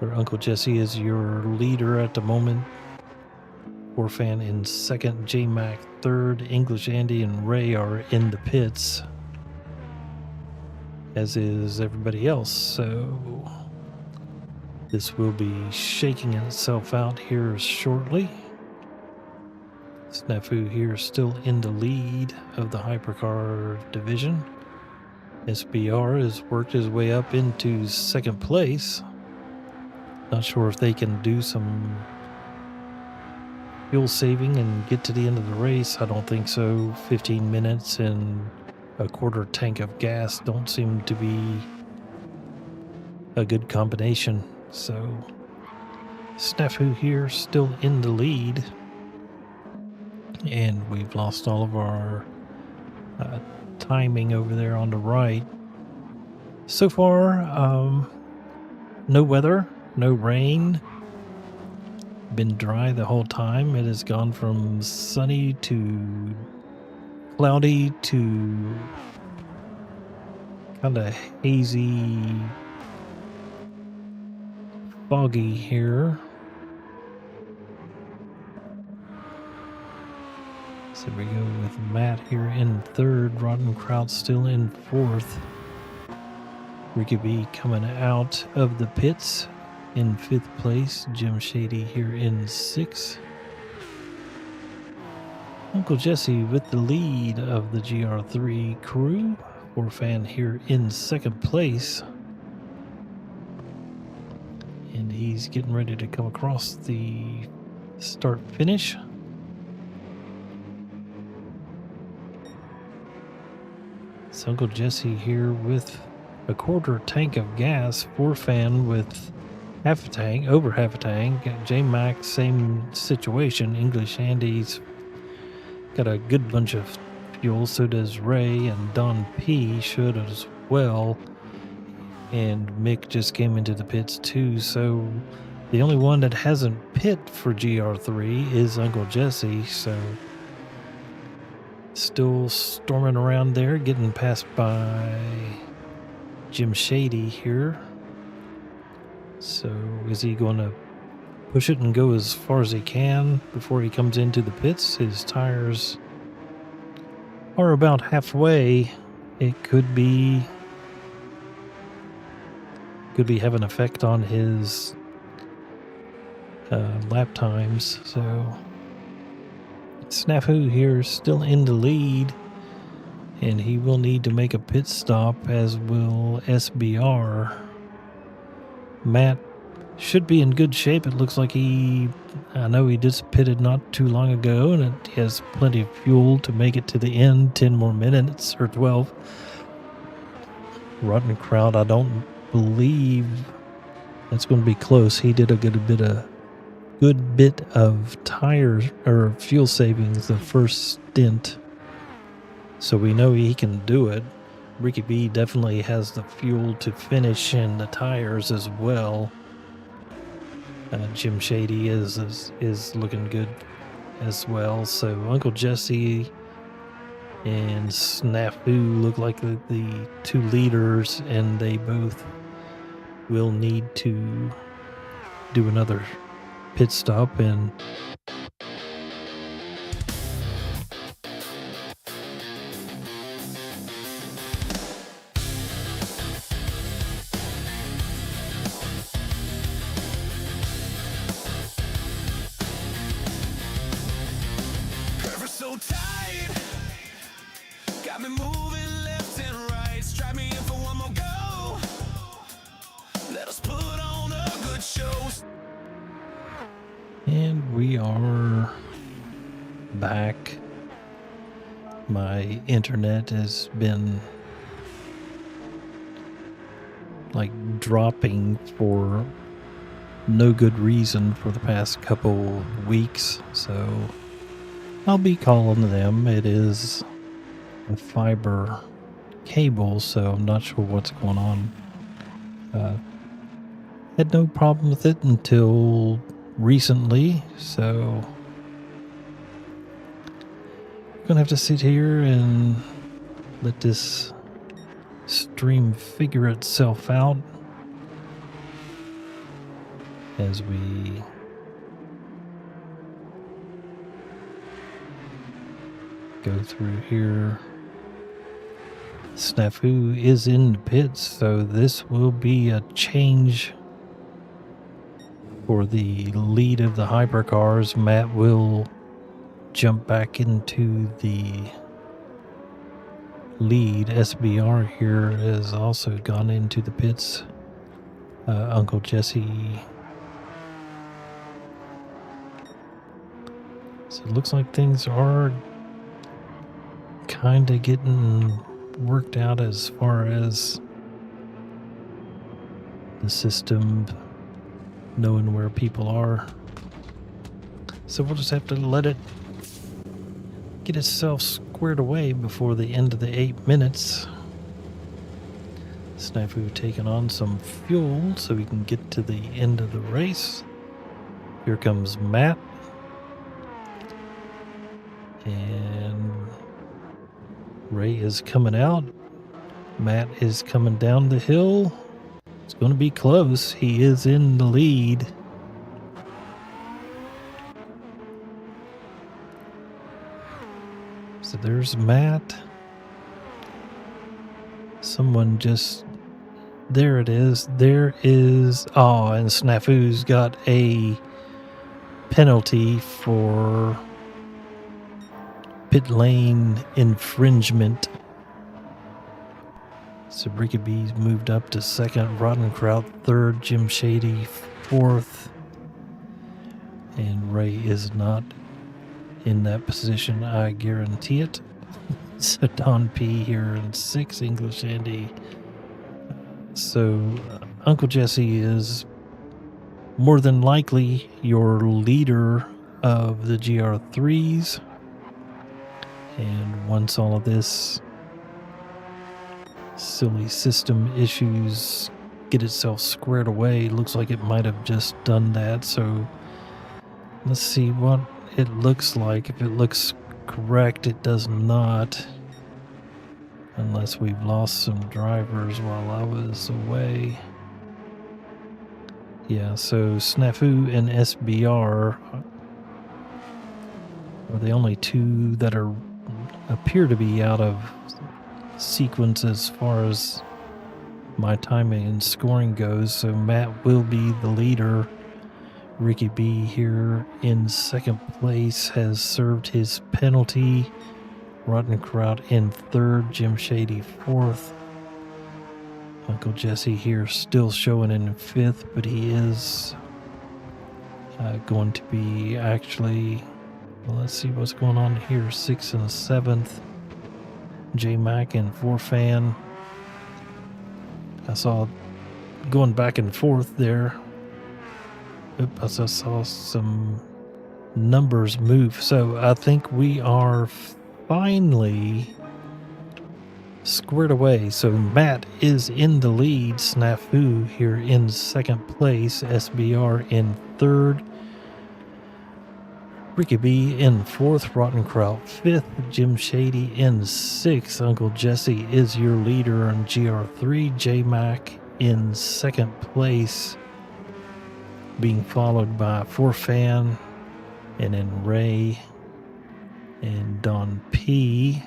S2: or Uncle Jesse, is your leader at the moment. Fan in second, J-Mac third, English Andy and Ray are in the pits, as is everybody else. So this will be shaking itself out here shortly. Snafu here still in the lead of the Hypercar division. SBR has worked his way up into second place. Not sure if they can do some fuel saving and get to the end of the race. I don't think so. 15 minutes and a quarter tank of gas don't seem to be a good combination. So Snafu here still in the lead, and we've lost all of our timing over there on the right. So far, no weather, no rain. Been dry the whole time. It has gone from sunny to cloudy to kind of hazy, foggy here. So we go with Matt here in third, Rotten Kraut still in fourth. Ricky B coming out of the pits in fifth place, Jim Shady here in sixth. Uncle Jesse with the lead of the GR3 crew. Fan here in second place. And he's getting ready to come across the start finish. It's Uncle Jesse here with a quarter tank of gas. Fan with half a tank, over half a tank. J-Mac, same situation. English Andy's got a good bunch of fuel. So does Ray, and Don P should as well. And Mick just came into the pits too. So the only one that hasn't pit for GR3 is Uncle Jesse. So still storming around there, getting passed by Jim Shady here. So is he going to push it and go as far as he can before he comes into the pits? His tires are about halfway. It could be have an effect on his lap times. So Snafu here still in the lead, and he will need to make a pit stop, as will SBR. Matt should be in good shape. It looks like I know he just pitted not too long ago, and he has plenty of fuel to make it to the end. 10 more minutes, or 12. Rotten Kraut, I don't believe that's going to be close. He did a good bit of tires or fuel savings the first stint, so we know he can do it. Ricky B definitely has the fuel to finish and the tires as well. Jim Shady is looking good as well. So Uncle Jesse and Snafu look like the two leaders, and they both will need to do another pit stop. And
S4: Ever so tight, got me moving left and right. Strike me in for one more go. Let us put on a good show.
S2: And we are back. My internet has been like dropping for no good reason for the past couple weeks, so I'll be calling them. It is a fiber cable, so I'm not sure what's going on. Had no problem with it until recently, so I'm gonna have to sit here and let this stream figure itself out as we go through here. Snafu is in the pits, so this will be a change for the lead of the hypercars. Matt will jump back into the lead. SBR here has also gone into the pits. Uncle Jesse. So it looks like things are kind of getting worked out as far as the system knowing where people are. So we'll just have to let it get itself squared away before the end of the 8 minutes. Snafu taking on some fuel so we can get to the end of the race. Here comes Matt. And Ray is coming out. Matt is coming down the hill. It's going to be close. He is in the lead. So there's Matt. Someone just... There it is. There is... Oh, and Snafu's got a penalty for pit lane infringement. So Rickaby's moved up to second, Rottenkraut third, Jim Shady fourth, and Ray is not in that position, I guarantee it. So Don P here in sixth, English Andy. So Uncle Jesse is more than likely your leader of the GR3s. And once all of this silly system issues get itself squared away, looks like it might have just done that. So let's see what it looks like. If it looks correct, it does not, unless we've lost some drivers while I was away. Yeah, so Snafu and SBR are the only two that appear to be out of sequence as far as my timing and scoring goes. So Matt will be the leader. Ricky B here in second place has served his penalty. Rottenkraut in third, Jim Shady fourth. Uncle Jesse here still showing in fifth, but he is going to be actually... Well, let's see what's going on here. Sixth and seventh. J Mac and Forfan. I saw going back and forth there. Oop, I saw some numbers move. So I think we are finally squared away. So Matt is in the lead. Snafu here in second place. SBR in third. Ricky B in fourth, Rottenkraut fifth, Jim Shady in sixth. Uncle Jesse is your leader on GR3. J Mac in second place, being followed by Forfan, and then Ray and Don P,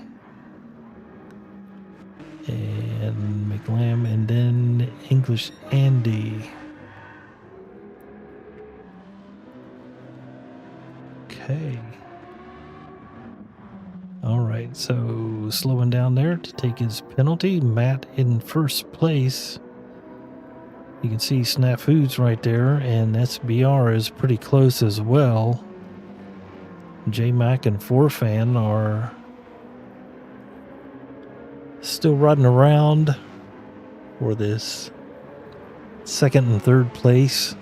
S2: and McLam, and then English Andy. Okay. All right, so slowing down there to take his penalty. Matt in first place. You can see Snafu's right there, and SBR is pretty close as well. J Mac and Forfan are still riding around for this second and third place.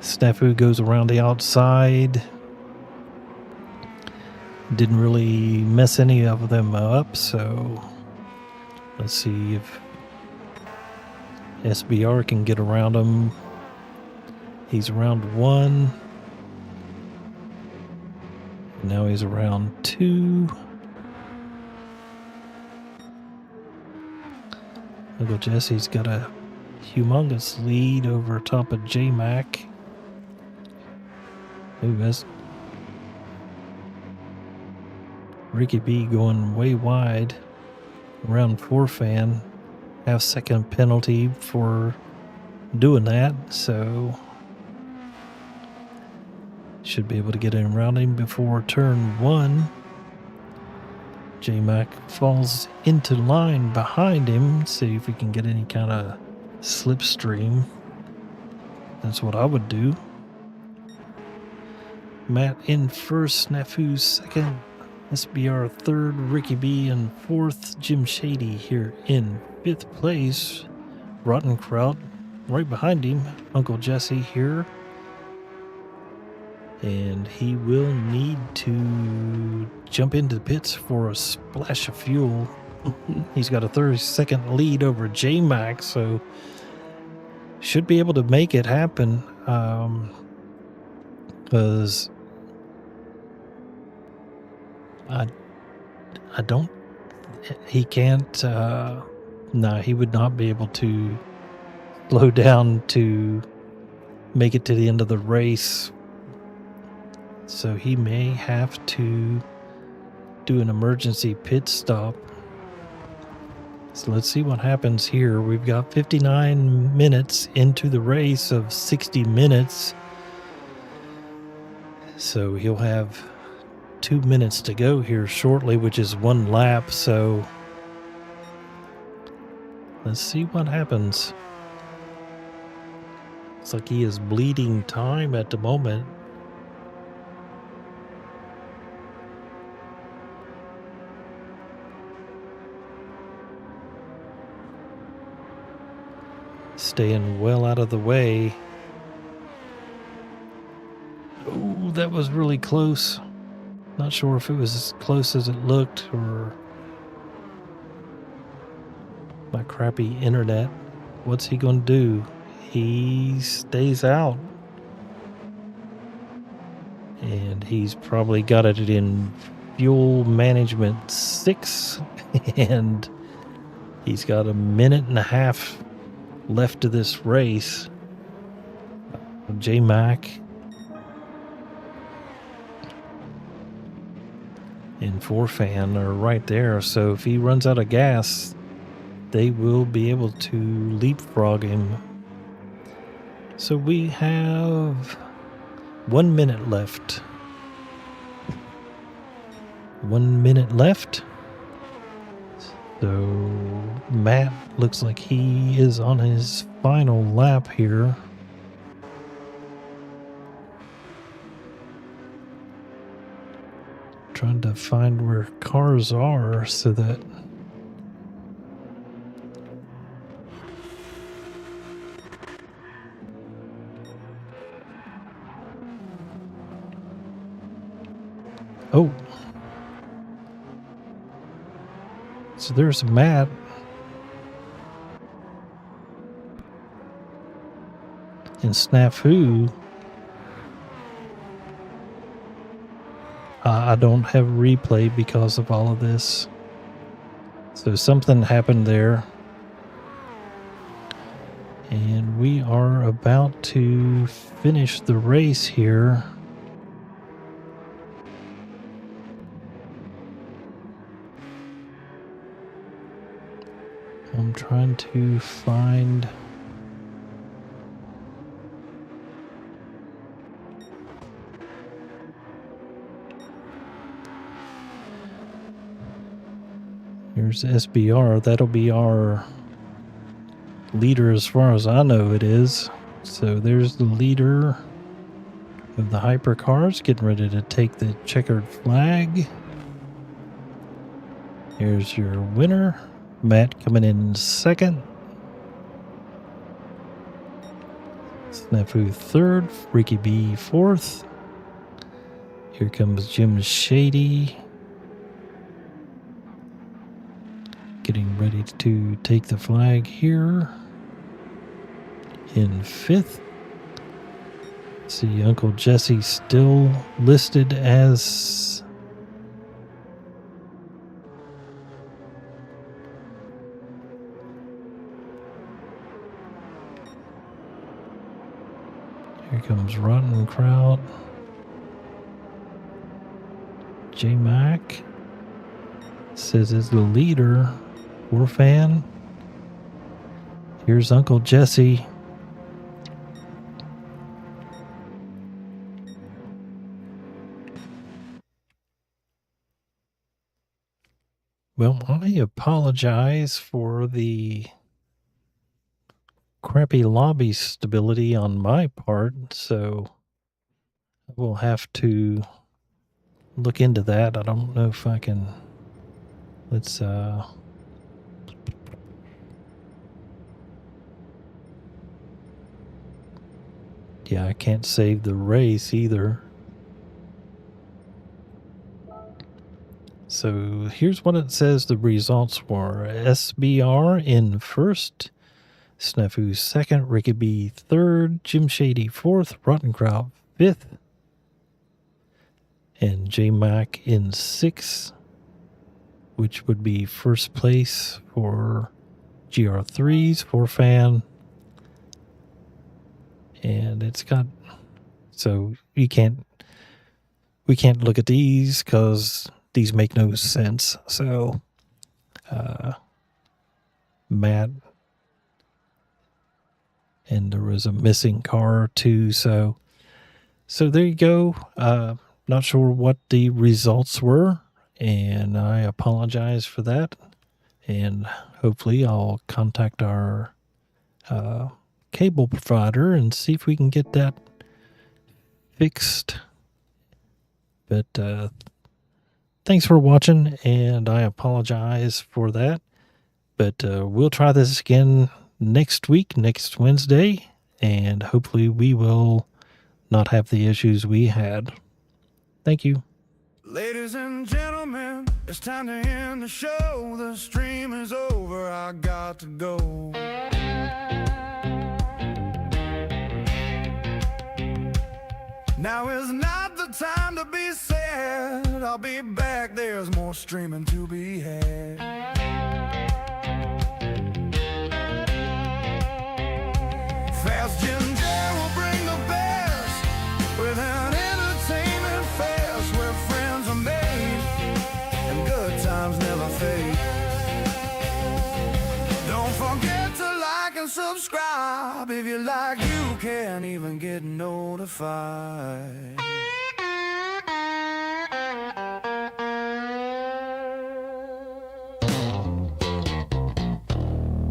S2: Snafu goes around the outside. Didn't really mess any of them up, so let's see if SBR can get around him. He's around 1. Now he's around 2. Uncle Jesse's got a humongous lead over top of J-Mac. Ooh, that's Ricky B going way wide. Around 4 fan. Half-second penalty for doing that, so should be able to get in around him before turn 1. J-Mac falls into line behind him. See if we can get any kind of slipstream. That's what I would do. Matt in first, Snafu second, SBR third, Ricky B in 4th, Jim Shady here in 5th place. Rotten Kraut right behind him, Uncle Jesse here. And he will need to jump into the pits for a splash of fuel. He's got a 30-second lead over J-Mac, so should be able to make it happen. Because I don't, he can't, no, he would not be able to slow down to make it to the end of the race. So he may have to do an emergency pit stop. So let's see what happens here. We've got 59 minutes into the race of 60 minutes. So he'll have 2 minutes to go here shortly, which is 1 lap. So let's see what happens. Looks like he is bleeding time at the moment. Staying well out of the way. Oh, that was really close. Not sure if it was as close as it looked or my crappy internet. What's he going to do? He stays out. And he's probably got it in fuel management 6. And he's got a minute and a half left of this race. J-Mac and 4fan are right there, so if he runs out of gas, they will be able to leapfrog him. So we have 1 minute left. 1 minute left. So Matt looks like he is on his final lap here. Trying to find where cars are so that oh, so there's Matt. And Snafu. I don't have replay because of all of this. So something happened there. And we are about to finish the race here. I'm trying to find... Here's SBR. That'll be our leader as far as I know it is. So there's the leader of the Hypercars getting ready to take the checkered flag. Here's your winner. Matt coming in second. Snafu third, Ricky B fourth. Here comes Jim Shady, getting ready to take the flag here in fifth. See Uncle Jesse still listed as here comes Rotten Crowd. J Mac says is the leader. War fan. Here's Uncle Jesse. Well, I apologize for the crappy lobby stability on my part, so I will have to look into that. I don't know if I can. Let's yeah, I can't save the race either. So here's what it says the results were. SBR in first, Snafu second, Ricky B third, Jim Shady fourth, Rotten Crowd fifth, and J Mac in sixth, which would be first place for GR3's for fan. And it's got, so we can't look at these because these make no sense. So Matt, and there was a missing car too. So there you go. Not sure what the results were, and I apologize for that. And hopefully I'll contact our cable provider and see if we can get that fixed. But thanks for watching, and I apologize for that. But we'll try this again next week, next Wednesday, and hopefully we will not have the issues we had. Thank you.
S1: Ladies and gentlemen, it's time to end the show. The stream is over, I got to go. Now is not the time to be sad. I'll be back, there's more streaming to be had. Fast Ginger will bring the best with an entertainment fest where friends are made and good times never fade. Don't forget to like and subscribe. If you like, you can't even get notified.